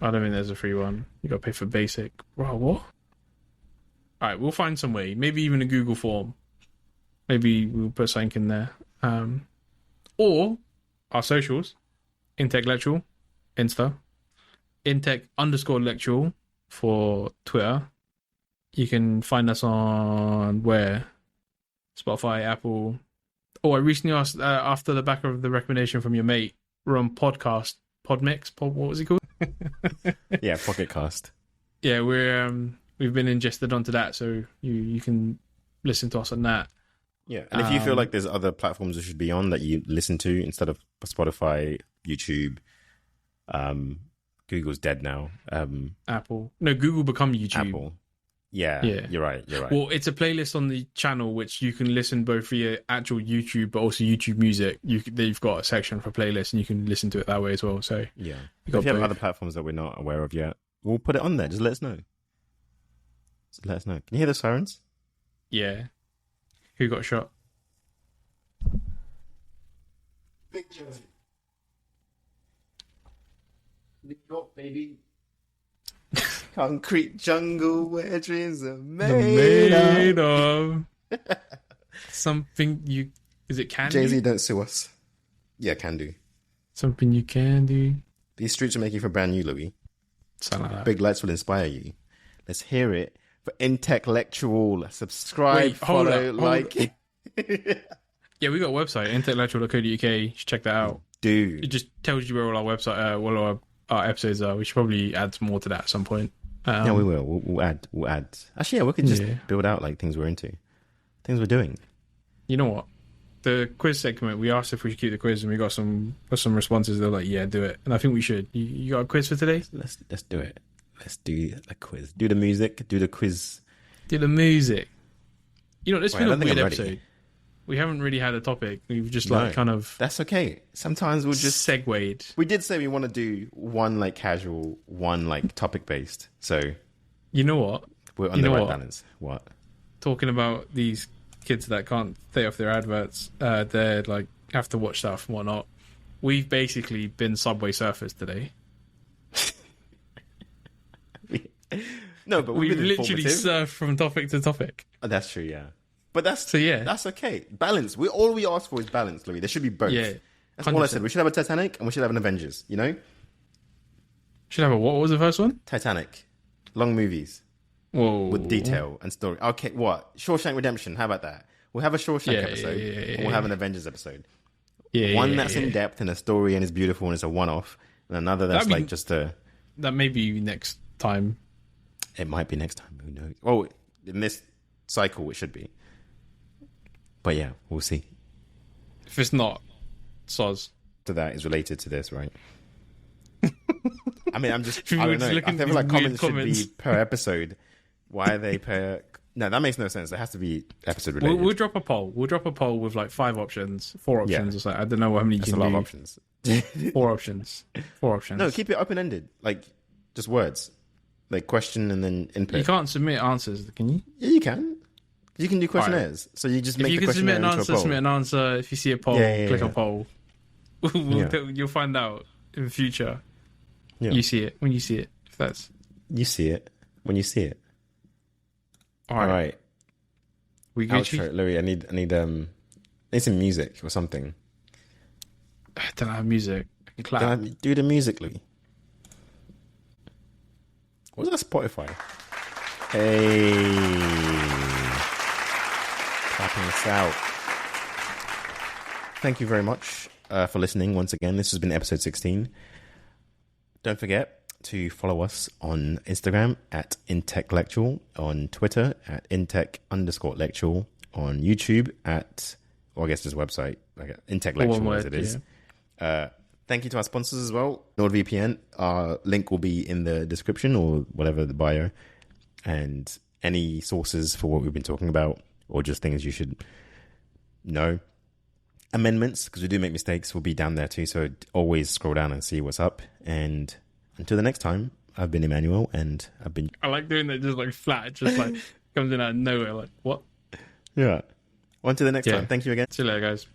[SPEAKER 2] I don't think there's a free one. You got to pay for basic. Bro, what? All right, we'll find some way. Maybe even a Google form. Maybe we'll put something in there. Or our socials. Intechlectual. Insta. Intech_lectual for Twitter. You can find us on where? Spotify, Apple. Oh, I recently asked, after the back of the recommendation from your mate, we're on podcast. Podmix? What was it called?
[SPEAKER 1] Yeah, Pocket Cast.
[SPEAKER 2] Yeah, we've been ingested onto that, so you can listen to us on that.
[SPEAKER 1] Yeah, and if you feel like there's other platforms we should be on that you listen to instead of Spotify, YouTube, Google's dead now.
[SPEAKER 2] Apple. No, Google become YouTube.
[SPEAKER 1] Apple. Yeah,
[SPEAKER 2] Yeah.
[SPEAKER 1] You're right.
[SPEAKER 2] Well, it's a playlist on the channel which you can listen both via actual YouTube, but also YouTube Music. They've got a section for playlists, and you can listen to it that way as well. So
[SPEAKER 1] Yeah.
[SPEAKER 2] you got
[SPEAKER 1] If you have
[SPEAKER 2] both.
[SPEAKER 1] other platforms that we're not aware of yet, we'll put it on there. Just let us know. Can you hear the sirens?
[SPEAKER 2] Yeah. Who got shot?
[SPEAKER 1] Big Jersey. New York, baby. Concrete jungle where dreams are made
[SPEAKER 2] of something you. Is it can
[SPEAKER 1] Jay-Z,
[SPEAKER 2] do?
[SPEAKER 1] don't sue us. Yeah, can do.
[SPEAKER 2] Something you can do.
[SPEAKER 1] These streets are making for brand new, Louis.
[SPEAKER 2] Something like that.
[SPEAKER 1] Big lights will inspire you. Let's hear it for Intechlectual. Subscribe,
[SPEAKER 2] Wait, hold
[SPEAKER 1] follow,
[SPEAKER 2] up.
[SPEAKER 1] like.
[SPEAKER 2] Yeah, we got a website, intellect.co.uk. You should check that out. It
[SPEAKER 1] Dude.
[SPEAKER 2] just tells you where all our website, all our episodes are. We should probably add some more to that at some point.
[SPEAKER 1] Yeah, we will. We'll add. Actually, yeah, we can just
[SPEAKER 2] Yeah.
[SPEAKER 1] build out like things we're into, things we're doing.
[SPEAKER 2] You know what? The quiz segment, we asked if we should keep the quiz, and we got some responses. They're like, "Yeah, do it," and I think we should. You got a quiz for today?
[SPEAKER 1] Let's do it. Let's do a quiz. Do the music. Do the quiz.
[SPEAKER 2] Do the music. You know, this has
[SPEAKER 1] Wait,
[SPEAKER 2] been
[SPEAKER 1] I
[SPEAKER 2] a
[SPEAKER 1] don't think
[SPEAKER 2] weird
[SPEAKER 1] I'm ready.
[SPEAKER 2] episode. We haven't really had a topic. We've just
[SPEAKER 1] No.
[SPEAKER 2] like kind of
[SPEAKER 1] That's okay. Sometimes we'll just
[SPEAKER 2] segued.
[SPEAKER 1] We did say we want to do one like casual, one like topic based. So
[SPEAKER 2] You know what?
[SPEAKER 1] we're on
[SPEAKER 2] You
[SPEAKER 1] the
[SPEAKER 2] know
[SPEAKER 1] right
[SPEAKER 2] what?
[SPEAKER 1] balance. What?
[SPEAKER 2] Talking about these kids that can't stay off their adverts, they're like have to watch stuff and whatnot. We've basically been Subway Surfers today.
[SPEAKER 1] No, but
[SPEAKER 2] We've
[SPEAKER 1] been
[SPEAKER 2] literally
[SPEAKER 1] informative.
[SPEAKER 2] surfed from topic to topic.
[SPEAKER 1] Oh, that's true, yeah. But that's
[SPEAKER 2] yeah.
[SPEAKER 1] that's okay. Balance. All we ask for is balance, Louis. There should be both.
[SPEAKER 2] Yeah,
[SPEAKER 1] That's all I
[SPEAKER 2] 100%.
[SPEAKER 1] said. We should have a Titanic and we should have an Avengers. You know,
[SPEAKER 2] Should have a what was the first one?
[SPEAKER 1] Titanic, long movies
[SPEAKER 2] Whoa.
[SPEAKER 1] with detail and story. Okay, what? Shawshank Redemption. How about that? We'll have a Shawshank episode. And we'll have an Avengers episode. One that's in depth and a story and is beautiful and it's a one-off, and another that's like just a.
[SPEAKER 2] That may be next time.
[SPEAKER 1] It might be next time. Who knows? Oh, in this cycle, it should be. But yeah, we'll see.
[SPEAKER 2] If it's not, soz.
[SPEAKER 1] So that is related to this, right? I mean, I
[SPEAKER 2] People
[SPEAKER 1] don't
[SPEAKER 2] were
[SPEAKER 1] know.
[SPEAKER 2] just looking
[SPEAKER 1] I
[SPEAKER 2] at
[SPEAKER 1] feel
[SPEAKER 2] these
[SPEAKER 1] like
[SPEAKER 2] weird
[SPEAKER 1] comments
[SPEAKER 2] comments.
[SPEAKER 1] should be per episode. Why are they per? No, that makes no sense. It has to be episode related.
[SPEAKER 2] We'll drop a poll. We'll drop a poll with like 5 options, 4 options, or something. I don't know how many you
[SPEAKER 1] That's
[SPEAKER 2] can
[SPEAKER 1] a lot
[SPEAKER 2] do.
[SPEAKER 1] of options.
[SPEAKER 2] 4 options. 4 options.
[SPEAKER 1] No, keep it open ended. Like just words, like question and then input.
[SPEAKER 2] You can't submit answers, can you?
[SPEAKER 1] Yeah, you can. You can do questionnaires. So you just
[SPEAKER 2] If
[SPEAKER 1] make
[SPEAKER 2] you
[SPEAKER 1] the
[SPEAKER 2] can submit
[SPEAKER 1] questionnaire
[SPEAKER 2] an
[SPEAKER 1] into
[SPEAKER 2] answer,
[SPEAKER 1] a poll.
[SPEAKER 2] submit an answer. If you see a poll, click on poll. You'll find out in the future.
[SPEAKER 1] Yeah.
[SPEAKER 2] You see it when you see it. If that's
[SPEAKER 1] You see it when you see it.
[SPEAKER 2] all
[SPEAKER 1] All
[SPEAKER 2] right.
[SPEAKER 1] right.
[SPEAKER 2] We Gucci?
[SPEAKER 1] Outro, Louis. I need some music or something.
[SPEAKER 2] I don't have music. I can clap.
[SPEAKER 1] Do the music, Louis. What's that Spotify? Hey. Clapping us out. Thank you very much for listening once again. This has been episode 16. Don't forget to follow us on Instagram at Intechlectual, on Twitter at Intech_lectual, on YouTube at, or I guess just website, like Intechlectual as it is. Thank you to our sponsors as well. NordVPN, our link will be in the description or whatever, the bio. And any sources for what we've been talking about or just things you should know. Amendments, because we do make mistakes, will be down there too. So always scroll down and see what's up. And until the next time, I've been Emmanuel and I've been...
[SPEAKER 2] I like doing that just like flat, just like comes in out of nowhere. Like, what?
[SPEAKER 1] Yeah. On to the next time. Thank you again.
[SPEAKER 2] See you later, guys.